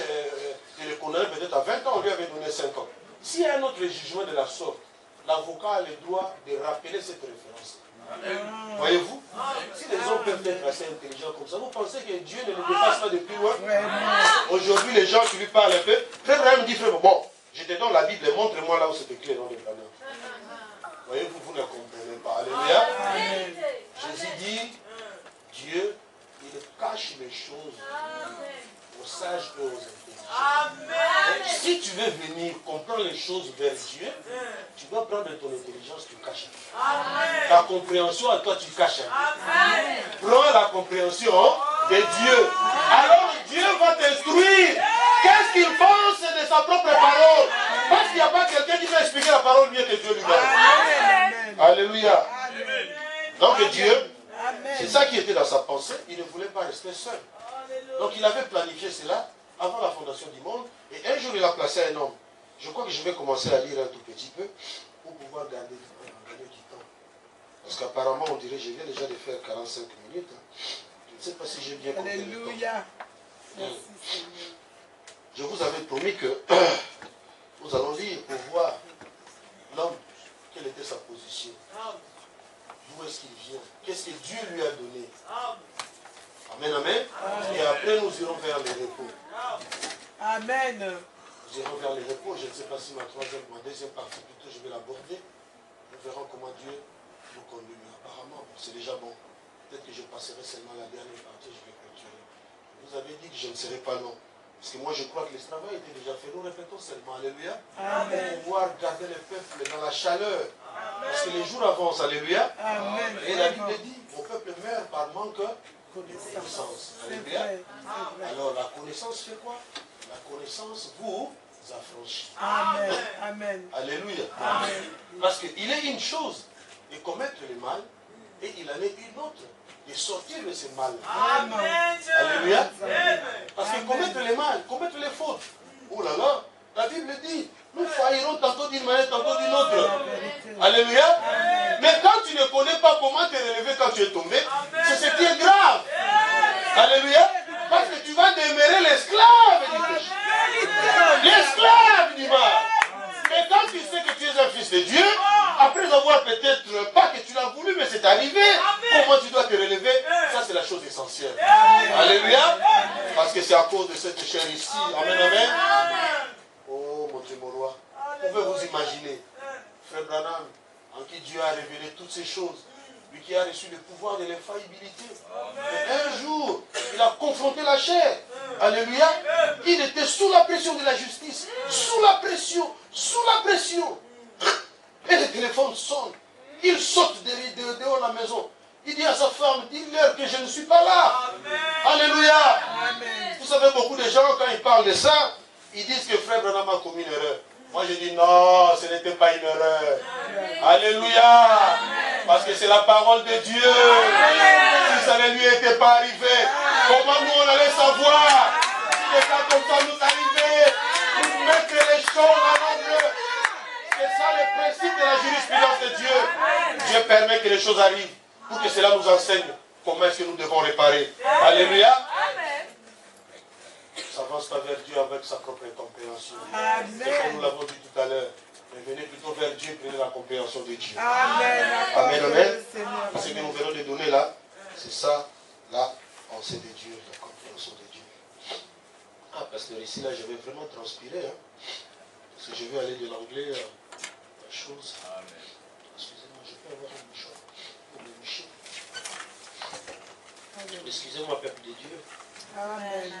de le condamner peut-être à 20 ans, on lui avait donné 5 ans. S'il y a un autre jugement de la sorte, l'avocat a le droit de rappeler cette référence. Voyez-vous? Si les hommes peuvent être assez intelligents comme ça, vous pensez que Dieu ne les dépasse pas de plus loin? Aujourd'hui, les gens qui lui parlent un peu, frère Branham dit, frère, bon, je te donne la Bible, montre-moi là où c'est écrit dans le Branham. Voyez-vous, vous ne comprenez pas. Alléluia. Jésus dit, Dieu, il cache les choses aux sages et aux intelligents. Donc, si tu veux venir comprendre les choses vers Dieu, tu dois prendre ton intelligence, tu caches un peu. Ta compréhension à toi, tu caches un peu. Prends la compréhension de Dieu. Alors Dieu va t'instruire. Qu'est-ce qu'il pense de sa propre parole? Parce qu'il n'y a pas quelqu'un qui va expliquer la parole mieux que Dieu lui-même. Alléluia. Donc Dieu, c'est ça qui était dans sa pensée. Il ne voulait pas rester seul. Donc il avait planifié cela avant la fondation du monde. Et un jour, il a placé un homme. Je crois que je vais commencer à lire un tout petit peu pour pouvoir gagner du temps. Parce qu'apparemment, on dirait, je viens déjà de faire 45 minutes. Je ne sais pas si j'ai bien compris. Alléluia. Merci, Seigneur. Je vous avais promis que nous allons lire pour voir l'homme, quelle était sa position. d'où est-ce qu'il vient. Qu'est-ce que Dieu lui a donné. Amen, amen. Et après, nous irons vers les repos. Amen. Nous irons vers les repos. Je ne sais pas si ma deuxième partie, plutôt, je vais l'aborder. Nous verrons comment Dieu nous conduit. Mais apparemment, c'est déjà bon. Peut-être que je passerai seulement la dernière partie, je vais clôturer. Vous avez dit que je ne serai pas long. Parce que moi, je crois que le travail était déjà fait. Nous répétons seulement, alléluia. Amen. Pour pouvoir garder le peuple dans la chaleur. Parce que les jours avancent, alléluia. Amen. Et la Bible dit, mon peuple meurt par manque de connaissance. Alléluia. Alors, la connaissance fait quoi? La connaissance vous affranchit. Amen. Amen. Alléluia. Amen. Parce qu'il est une chose de commettre le mal, et il en est une autre de sortir de ce mal. Amen. Alléluia. Parce que commettre le mal, commettre les fautes, oh là là, la Bible dit, nous faillirons tantôt d'une manière, tantôt d'une autre. Alléluia. Mais quand tu ne connais pas comment te relever quand tu es tombé, c'est ce qui est grave. Alléluia. Parce que tu vas demeurer l'esclave du péché. L'esclave du mal. Mais quand tu sais que tu es un fils de Dieu, après avoir peut-être, pas que tu l'as voulu, mais c'est arrivé, comment tu dois te relever, ça c'est la chose essentielle. Alléluia. Parce que c'est à cause de cette chair ici. Amen, amen. Oh mon Dieu, mon roi. Vous pouvez vous imaginer, Frère Branham, en qui Dieu a révélé toutes ces choses, lui qui a reçu le pouvoir de l'infaillibilité. Et un jour, il a confronté la chair. Alléluia. Il était sous la pression de la justice. Sous la pression. Sous la pression. Et le téléphone sonne. Il saute dehors de la maison. Il dit à sa femme, dis-leur que je ne suis pas là. Amen. Alléluia. Amen. Vous savez, beaucoup de gens, quand ils parlent de ça, ils disent que Frère Branham a commis une erreur. Moi, je dis non, ce n'était pas une erreur. Amen. Alléluia. Amen. Parce que c'est la parole de Dieu. Amen. Si ça ne lui était pas arrivé, comment nous on allait savoir? Si des cas comme ça nous arrivaient, nous mettre les choses en ordre. C'est ça le principe de la jurisprudence de Dieu. Dieu permet que les choses arrivent pour que cela nous enseigne comment est-ce que nous devons réparer. Alléluia. On s'avance pas vers Dieu avec sa propre compréhension. C'est comme nous l'avons dit tout à l'heure. Mais venez plutôt vers Dieu et prenez la compréhension de Dieu. Amen. Amen, amen. Ce que nous venons de donner là, c'est ça, la pensée de Dieu, la compréhension de Dieu. Ah, parce que ici, là, je vais vraiment transpirer. Hein, parce que je vais aller de l'anglais à la chose. Excusez-moi, je peux avoir un mouchoir pour me moucher. Excusez-moi, peuple de Dieu. Amen.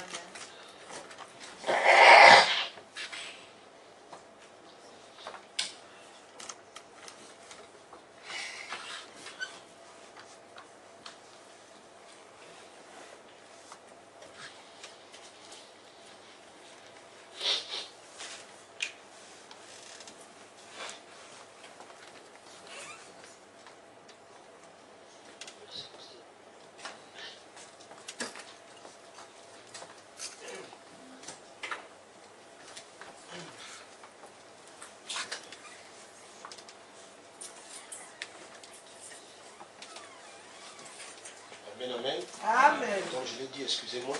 Amen. Amen. Donc je l'ai dit, excusez-moi.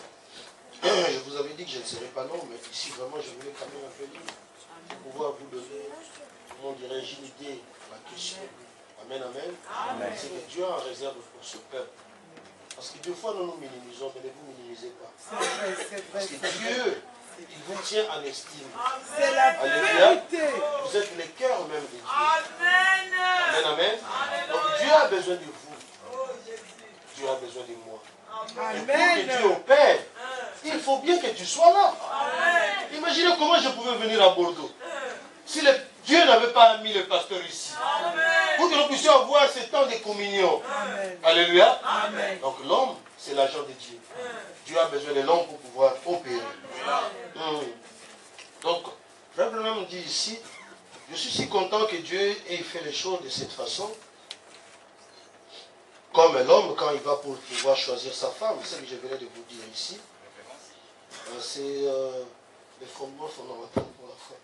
Je vous avais dit que je ne serais pas long, mais ici vraiment je voulais quand même un peu lire pour pouvoir vous donner, comment dirais-je, une idée de la question. Amen, amen. Amen. C'est que Dieu a en réserve pour ce peuple. Parce que des fois nous nous minimisons, mais ne vous minimisez pas. Parce que Dieu, il vous tient en estime. C'est la vérité. Vous êtes le cœur même de Dieu. Amen. Amen, amen. Donc Dieu a besoin de vous. Dieu a besoin de moi. Amen. Et pour que Dieu opère, il faut bien que tu sois là. Amen. Imaginez comment je pouvais venir à Bordeaux. Si Dieu n'avait pas mis le pasteur ici. Amen. Pour que nous puissions avoir ce temps de communion. Amen. Alléluia. Amen. Donc l'homme, c'est l'agent de Dieu. Dieu a besoin de l'homme pour pouvoir opérer. Donc, Frère Branham dit ici, je suis si content que Dieu ait fait les choses de cette façon. Comme l'homme, quand il va pour pouvoir choisir sa femme, c'est ce que je venais de vous dire ici, c'est les fondements fondamentaux pour la femme.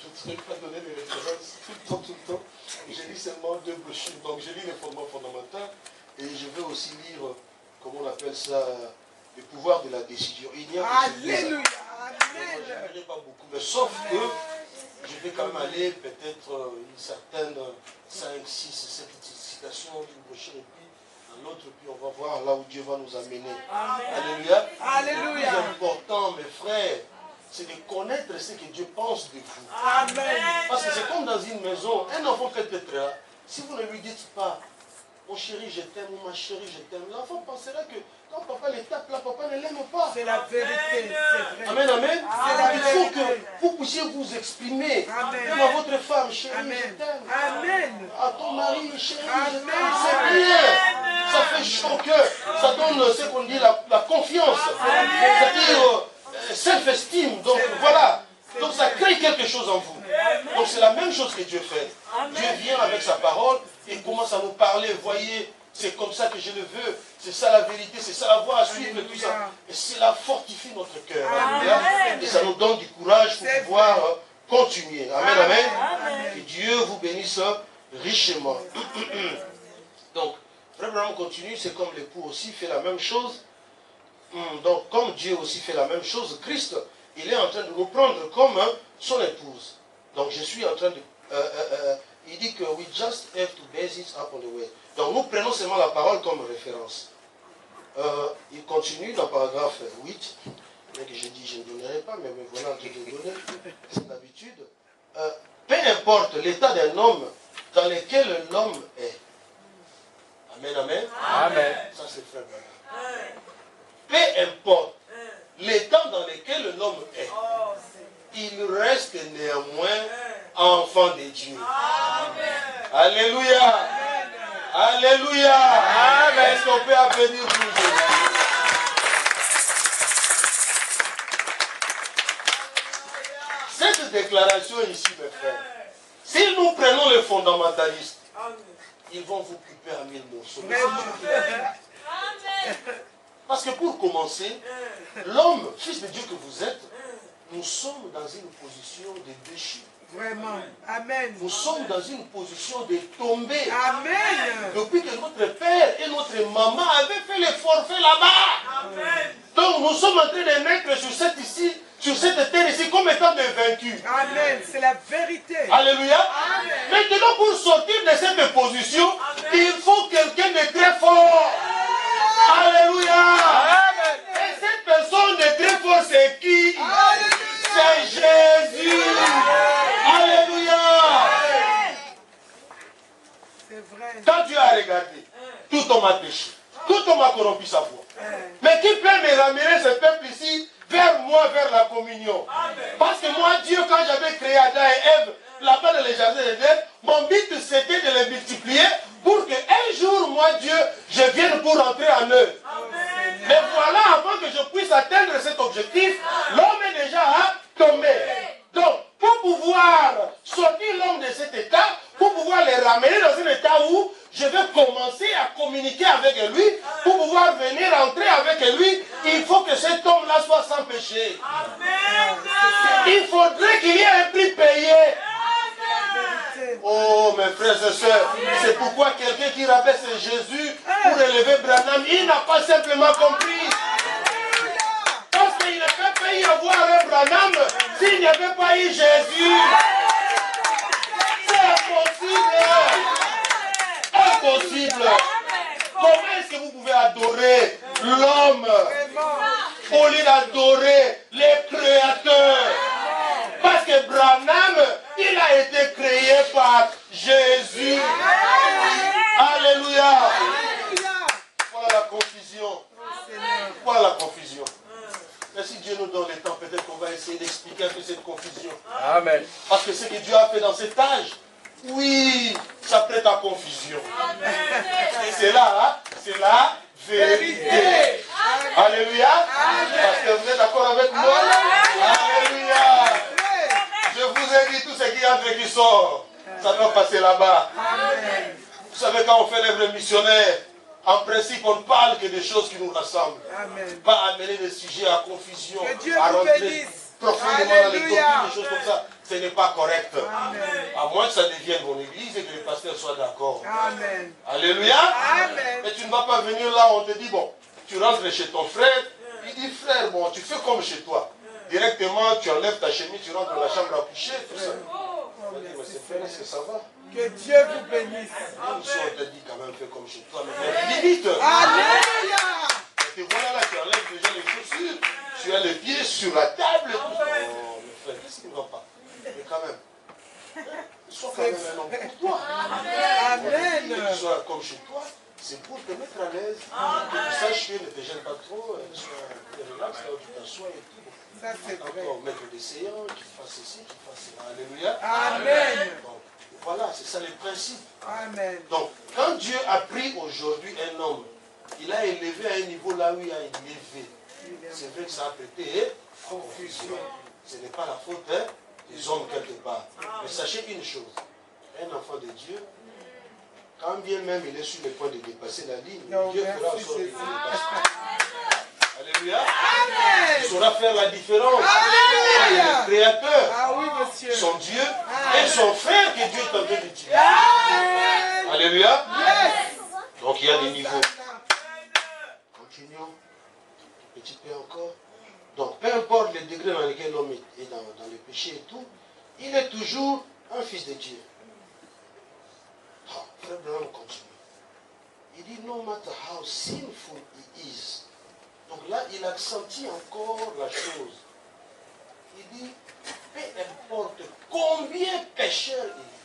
Je ne saurais pas donner des références tout le temps. Je lis seulement 2 brochures, donc je lis les fondements fondamentaux et je vais aussi lire, comment on appelle ça, le pouvoir de la décision. Il n'y a que Alléluia. Je ne dirai pas beaucoup, mais sauf que je vais quand même aller peut-être une certaine 5, 6, 7 prédication d'une brochure et puis à l'autre, puis on va voir là où Dieu va nous amener. Alléluia. Alléluia. Le plus important, mes frères, c'est de connaître ce que Dieu pense de vous. Amen. Parce que c'est comme dans une maison, un enfant peut-être là, si vous ne lui dites pas, mon chéri, je t'aime, ou ma chérie, je t'aime, l'enfant pensera que quand papa le tape là, papa ne l'aime pas. C'est la vérité, c'est vrai. Amen, amen. Amen. Il faut que vous puissiez vous exprimer. Amen. Même à votre femme, chérie, Amen. je t'aime. Amen. À ton mari, chérie, je Amen. t'aime. C'est bien. Ça fait chaud au cœur. Ça donne ce qu'on dit, la confiance. C'est-à-dire self-esteem. Donc voilà. Donc ça crée quelque chose en vous. Donc c'est la même chose que Dieu fait. Dieu vient avec sa parole et commence à nous parler. Voyez, c'est comme ça que je le veux. C'est ça la vérité, c'est ça la voie à suivre, tout ça. Et cela fortifie notre cœur. Et ça nous donne du courage pour pouvoir continuer. Amen, amen. Que Dieu vous bénisse richement. Donc, Frère Branham continue, c'est comme l'époux aussi fait la même chose. Donc, comme Dieu aussi fait la même chose, Christ, il est en train de nous prendre comme son épouse. Donc, je suis en train de... il dit que we just have to base it upon the word. Donc, nous prenons seulement la parole comme référence. Il continue dans le paragraphe 8. Mais que je dis, je ne donnerai pas, mais me voilà en train de donner. C'est d'habitude. Peu importe l'état d'un homme dans lequel l'homme est. Amen, amen. Amen. Ça, c'est frère. Peu importe l'état dans lequel l'homme est, il reste néanmoins enfant de Dieu. Amen. Alléluia. Amen. Alléluia. Amen. Est-ce qu'on peut applaudir pour Jésus? Cette déclaration ici, mes frères, si nous prenons les fondamentalistes, ils vont vous couper à 1000 morceaux. Parce que pour commencer, l'homme, fils de Dieu que vous êtes, nous sommes dans une position de déchet. Vraiment. Amen. Nous sommes dans une position de tomber. Amen. Depuis que notre père et notre maman avaient fait les forfaits là-bas. Donc nous sommes en train de mettre sur cette terre ici comme étant des vaincus. Amen. C'est la vérité. Alléluia. Amen. Maintenant, pour sortir de cette position, il faut quelqu'un de très fort. Alléluia. Amen. Et cette personne de très fort, c'est qui? C'est Jésus. Alléluia. C'est vrai. Quand Dieu a regardé, tout homme a péché. Tout homme a corrompu sa voix. Mais qui peut me ramener ce peuple ici vers moi, vers la communion? Parce que moi, Dieu, quand j'avais créé Adam et Ève, là-bas dans les jardins d'Éden, mon but c'était de les multiplier pour qu'un jour, moi, Dieu, je vienne pour entrer en eux. Mais voilà, avant que je puisse atteindre cet objectif, l'homme est déjà tombé. Donc, pour pouvoir sortir l'homme de cet état, pour pouvoir les ramener dans un état où je vais commencer à communiquer avec lui, pour pouvoir venir entrer avec lui, il faut que cet homme-là soit sans péché. Il faudrait qu'il y ait un prix payé. Oh, mes frères et sœurs, c'est pourquoi quelqu'un qui rabaisse Jésus pour élever Branham, il n'a pas simplement compris. Parce qu'il ne peut pas y avoir un Branham s'il n'y avait pas eu Jésus. C'est impossible. Impossible. Comment est-ce que vous pouvez adorer l'homme au lieu d'adorer les créateurs? Parce que Branham, il a été créé par Jésus. Alléluia. Voilà la confusion. Voilà la confusion. Mais si Dieu nous donne le temps, peut-être qu'on va essayer d'expliquer un peu cette confusion. Amen. Parce que ce que Dieu a fait dans cet âge, oui, ça prête à confusion. Et c'est là, c'est la vérité. Alléluia. Parce que vous êtes d'accord avec moi? Alléluia. Je vous ai dit tout ce qui entre et qui sort. Ça doit passer là-bas. Vous savez, quand on fait l'œuvre missionnaire, en principe, on ne parle que des choses qui nous rassemblent. Amen. Pas amener des sujets à confusion, à rentrer profondément dans les doctrines, des choses comme ça. Ce n'est pas correct. Amen. À moins que ça devienne mon église et que les pasteurs soient d'accord. Amen. Alléluia. Amen. Mais tu ne vas pas venir là, on te dit, bon, tu rentres chez ton frère. Il dit, frère, bon, tu fais comme chez toi. Directement, tu enlèves ta chemise, tu rentres dans la chambre à coucher, tout ça. vas dire, mais c'est frère, est-ce que ça va? Que Dieu vous bénisse. Même si on t'a dit quand même, fais comme chez toi, mais limite. Alléluia. Et voilà, là, tu enlèves déjà les chaussures, tu as les pieds sur la table. Oh, mais frère, qu'est-ce qui ne va pas? Mais quand même, sois quand même un homme pour toi. Amen. Que tu sois comme chez toi, c'est pour te mettre à l'aise. Que tu saches que ne te gêne pas trop, sois relax là où tu t'assois et tout. Ça, c'est vrai. Encore mettre des séances, qu'il fasse ceci, qu'il fasse cela. Alléluia. Amen. Donc, voilà, c'est ça le principe. Amen. Donc, quand Dieu a pris aujourd'hui un homme, il a élevé à un niveau là où il a élevé. C'est vrai que ça a prêté confusion. Ce n'est pas la faute des hommes quelque part. Mais sachez une chose, un enfant de Dieu, quand bien même il est sur le point de dépasser la ligne, Dieu fera en sorte qu'il ne dépasse pas. Alléluia. Amen. Il saura faire la différence. Alléluia. Le Créateur, Ah oui, monsieur. son Dieu et son frère que Dieu est en train d'utiliser. Amen. Alléluia. Yes. Donc il y a des niveaux. Continuons. Petit peu encore. Donc, peu importe les degrés dans lesquels l'homme est dans le péché et tout, il est toujours un fils de Dieu. Frère Branham continue. Il dit, no matter how sinful he is. Donc là, il accentue encore la chose. Il dit, peu importe combien pécheur il est.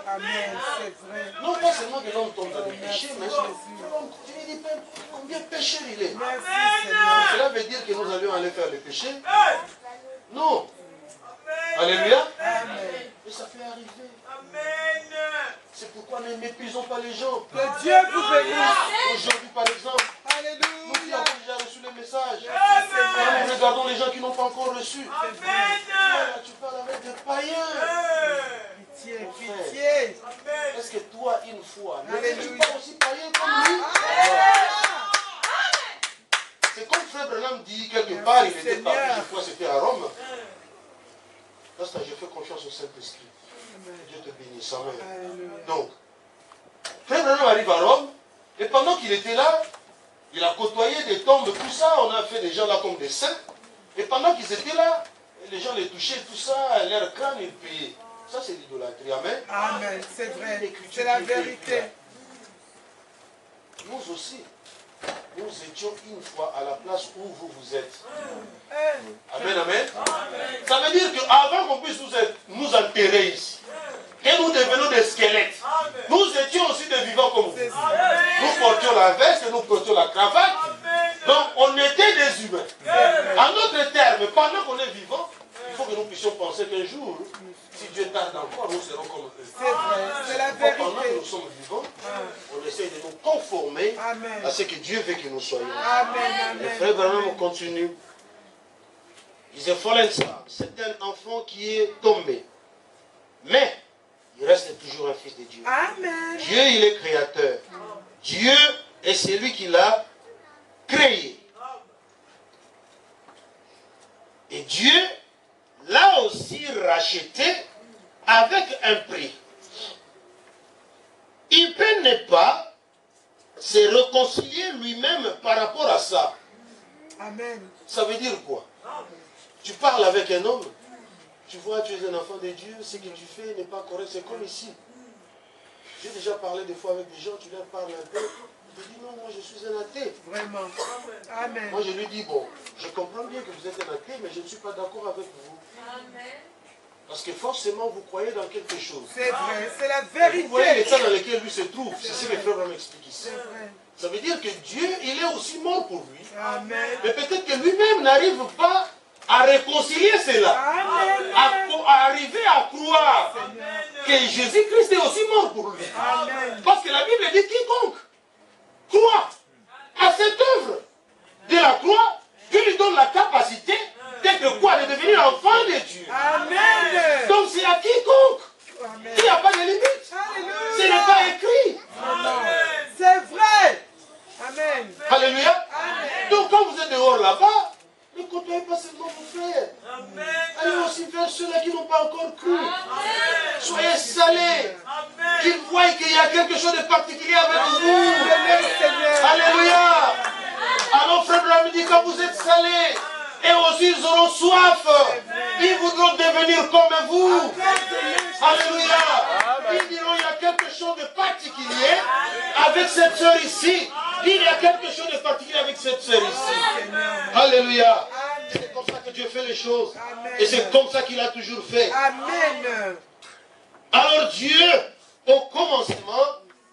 Amen, c'est vrai. Non pas seulement que l'homme tombe dans le péché, mais l'homme, tu dis, peu importe combien pécheur il est. Merci, Seigneur. Cela veut dire que nous allions aller faire le péché? Non. Alléluia. Amen. Mais ça peut arriver. C'est pourquoi ne méprisons pas les gens. Que Dieu vous bénisse. Aujourd'hui, par exemple, nous qui Alléluia. avons déjà reçu le message, quand nous regardons les gens qui n'ont pas encore reçu, tu parles avec des païens. Pitié, pitié. Est-ce que toi, une fois, ne Alléluia. es-tu pas aussi païen comme lui? C'est comme Frère Branham dit quelque part, il était parti, je crois c'était à Rome. Pasteur, je fais confiance au Saint-Esprit. Dieu te bénisse. Amen. Donc, Frère Branham arrive à Rome, et pendant qu'il était là, il a côtoyé des tombes, tout ça, on a fait des gens là comme des saints, et pendant qu'ils étaient là, les gens les touchaient, tout ça, leur crâne, ils priaient. Ça, c'est l'idolâtrie. Amen. Amen, c'est vrai. C'est la vérité. Nous aussi, nous étions une fois à la place où vous êtes. Amen, amen. Ça veut dire qu'avant qu'on puisse nous enterrer ici, que nous devenions des squelettes, nous étions aussi des vivants comme vous. Nous portions la veste, nous portions la cravate. Donc on était des humains. En d'autres termes, pendant qu'on est vivant, il faut que nous puissions penser qu'un jour, si Dieu tarde encore, nous serons comme eux. C'est vrai, c'est la Pendant que vérité. nous sommes vivants, on essaie de nous conformer Amen. à ce que Dieu veut que nous soyons. Amen, Le amen. frère Branham continue. Il disait, fallen star, c'est un enfant qui est tombé. Mais, il reste toujours un fils de Dieu. Amen. Dieu, il est créateur. Dieu est celui qui l'a créé. Et Dieu l'a aussi racheté avec un prix. Il peut ne pas se réconcilier lui-même par rapport à ça. Amen. Ça veut dire quoi? Tu parles avec un homme, tu vois, tu es un enfant de Dieu, ce que tu fais n'est pas correct, c'est comme ici. J'ai déjà parlé des fois avec des gens, tu leur parles un peu, ils te disent non, moi je suis un athée. Vraiment. Amen. Moi je lui dis, bon, je comprends bien que vous êtes un athée, mais je ne suis pas d'accord avec vous. Parce que forcément vous croyez dans quelque chose. C'est vrai, c'est la Vous voyez vérité. l'état dans lequel lui se trouve, c'est ce que le frère va m'expliquer ici. C'est vrai. Ça veut dire que Dieu, il est aussi mort pour lui. Amen. Mais peut-être que lui-même n'arrive pas à réconcilier cela. Amen. À arriver à croire que Jésus-Christ est aussi mort pour lui. Amen. Parce que la Bible dit quiconque croit à cette œuvre de la croix, Dieu lui donne la capacité d'être quoi? De devenir enfant de Dieu. Amen. Donc c'est à quiconque. Amen. Il n'y a pas de limite. Ce n'est pas écrit. C'est vrai. Amen. Alléluia. Amen. Donc quand vous êtes dehors là-bas, ne côtoyez pas seulement vos frères. Allez aussi vers ceux-là qui n'ont pas encore cru. Soyez salés. Qu'ils voient qu'il y a quelque chose de particulier avec vous. Venez, Seigneur. Alléluia. Alors frère Branham dit, quand vous êtes salés, Et aussi ils auront soif. Ils voudront devenir comme vous. Alléluia. Ils diront, il y a quelque chose de particulier avec cette sœur ici. Il y a quelque chose de particulier avec cette sœur ici. Alléluia. C'est comme ça que Dieu fait les choses. Et c'est comme ça qu'il a toujours fait. Amen. Alors Dieu, au commencement,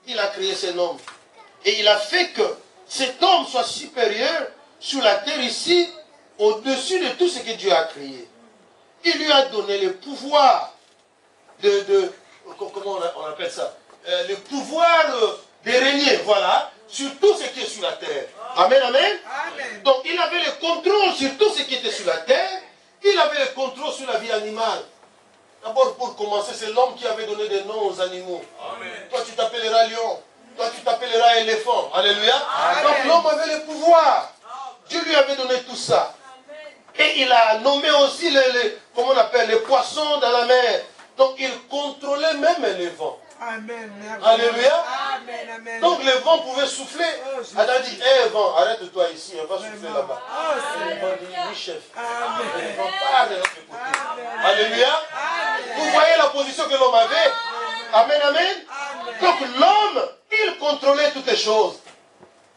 il a créé cet homme. Et il a fait que cet homme soit supérieur sur la terre ici, au-dessus de tout ce que Dieu a créé. Il lui a donné le pouvoir comment on appelle ça, le pouvoir de régner, voilà, sur tout ce qui est sur la terre. Amen, amen. Amen. Donc il avait le contrôle sur tout ce qui était sur la terre. Il avait le contrôle sur la vie animale. D'abord, pour commencer, c'est l'homme qui avait donné des noms aux animaux. Amen. Toi, tu t'appelleras lion. Toi, tu t'appelleras éléphant. Alléluia. Amen. Donc l'homme avait le pouvoir. Dieu lui avait donné tout ça. Et il a nommé aussi comment on appelle, les poissons dans la mer. Donc il contrôlait même les vents. Amen. Alléluia. Amen. Amen. Donc les vents pouvaient souffler. Elle a dit, hé vent, arrête-toi ici, on va souffler là-bas. Le vent dit, oui chef. Le vent part de notre côté. Alléluia. Vous voyez la position que l'homme avait. Amen, amen. Donc l'homme, il contrôlait toutes les choses.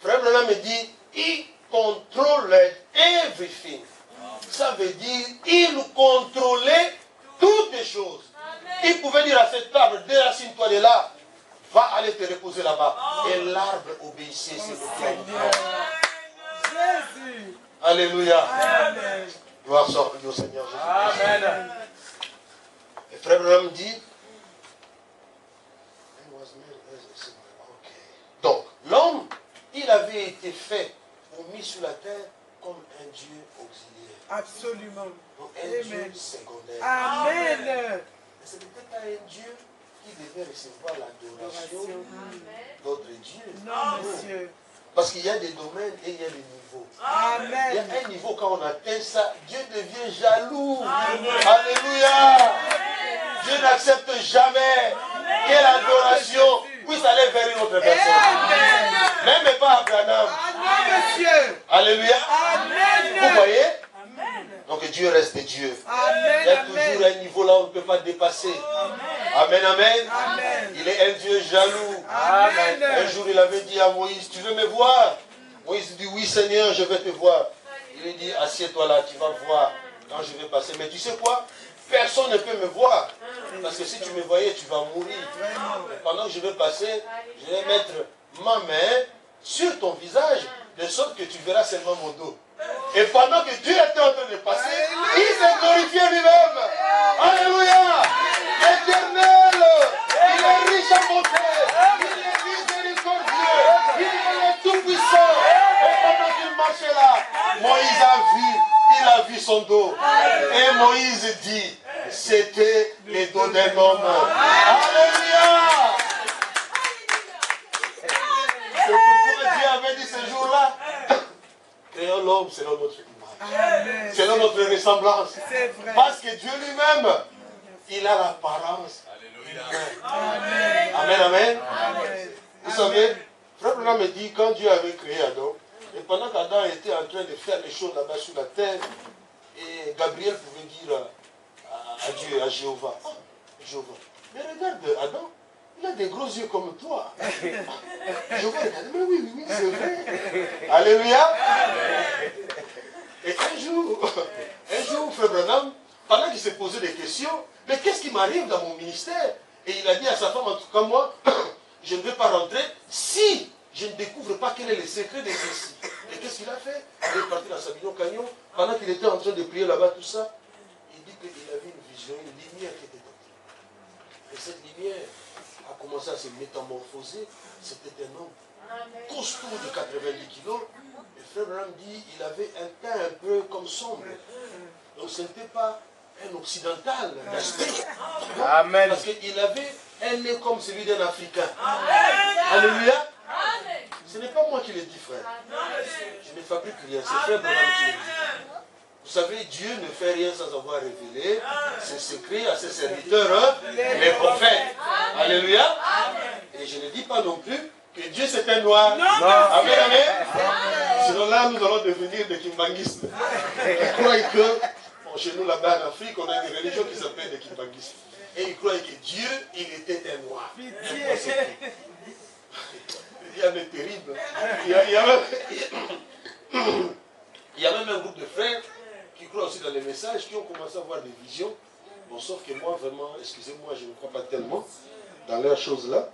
Frère Branham me dit, il contrôlait everything. Ça veut dire, il contrôlait toutes les choses. Il pouvait dire à cette table, déracine-toi de là, va aller te reposer là-bas. Et l'arbre obéissait, c'est le plan. Jésus. Alléluia. Amen. Gloire soit au Seigneur Jésus. Amen. Et frère Branham dit, donc l'homme, il avait été fait ou mis sur la terre comme un Dieu auxiliaire. Absolument. Donc un Dieu secondaire. Amen. Mais ce n'était pas un Dieu qui devait recevoir l'adoration d'autres dieux. Non, monsieur. Parce qu'il y a des domaines et il y a des niveaux. Amen. Il y a un niveau, quand on atteint ça, Dieu devient jaloux. Alléluia. Dieu n'accepte jamais que l'adoration puisse aller vers une autre personne. Même pas Abraham. Amen, monsieur. Alléluia. Amen. Vous voyez? Donc Dieu reste Dieu. Amen. Il y a toujours un niveau là où on ne peut pas dépasser. Amen, amen. Amen. Il est un Dieu jaloux. Amen. Un jour, il avait dit à Moïse, tu veux me voir? Moïse dit, oui Seigneur, je vais te voir. Il lui dit, assieds-toi là, tu vas voir quand je vais passer. Mais tu sais quoi? Personne ne peut me voir. Parce que si tu me voyais, tu vas mourir. Pendant que je vais passer, je vais mettre ma main sur ton visage, de sorte que tu verras seulement mon dos. Et pendant que Dieu était en train de passer, il s'est glorifié lui-même. Alléluia. Éternel, il est riche en bonté, il est miséricordieux, il est tout-puissant. Et pendant qu'il marchait là, Moïse a vu son dos. Et Moïse dit, c'était le dos d'un homme. Alléluia. C'est pourquoi Dieu avait dit ce jour-là, créons l'homme selon notre image, selon notre ressemblance. Parce que Dieu lui-même, il a l'apparence. Amen. Amen, amen. Vous savez, Frère Branham me dit, quand Dieu avait créé Adam, et pendant qu'Adam était en train de faire les choses là-bas sur la terre, et Gabriel pouvait dire à Dieu, à Jéhovah, oh, Jéhovah, mais regarde Adam, il a des gros yeux comme toi. Jéhovah regarde, mais oui, c'est vrai. Alléluia. Et un jour, Frère Branham, pendant qu'il s'est posé des questions, mais qu'est-ce qui m'arrive dans mon ministère? Et il a dit à sa femme, en tout cas moi, je ne vais pas rentrer si je ne découvre pas quel est le secret de ceci. Et qu'est-ce qu'il a fait? Il est parti dans Savignon Canyon, pendant qu'il était en train de prier là-bas, tout ça, il dit qu'il avait une vision, une lumière qui était entrée. Et cette lumière a commencé à se métamorphoser. C'était un homme costaud de 90 kilos. Et Frère Branham dit qu'il avait un teint un peu comme sombre. Donc ce n'était pas un occidental d'esprit. Amen. Parce qu'il avait un nez comme celui d'un Africain. Alléluia. Ce n'est pas moi qui le dis, frère. Je ne fabrique rien. C'est Frère Branham qui le dit. Vous savez, Dieu ne fait rien sans avoir révélé ses secrets à ses serviteurs, les prophètes. Alléluia. Et je ne dis pas non plus que Dieu c'est un noir. Amen, amen. Sinon là, nous allons devenir des kimbangistes. Ils croient que, bon, chez nous là-bas en Afrique, on a une religion qui s'appelle des kimbangistes. Et ils croient que Dieu, il était un noir. Il y a même terrible. Il y a même un groupe de frères qui croient aussi dans les messages, qui ont commencé à avoir des visions. Bon, sauf que moi, vraiment, excusez-moi, je ne crois pas tellement dans leurs choses-là.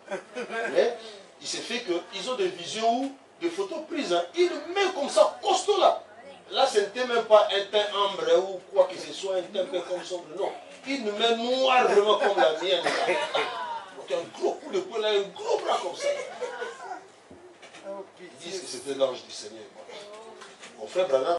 Mais il s'est fait qu'ils ont des visions où, des photos prises, hein, ils le mettent comme ça, costaud là. Là, ce n'était même pas un teint ambre ou quoi que ce soit, un teint un peu comme sombre, non. Il nous met noir vraiment comme la mienne. Donc un gros coup de poing là, un gros bras comme ça. Ils disent que c'était l'ange du Seigneur. Mon frère Branham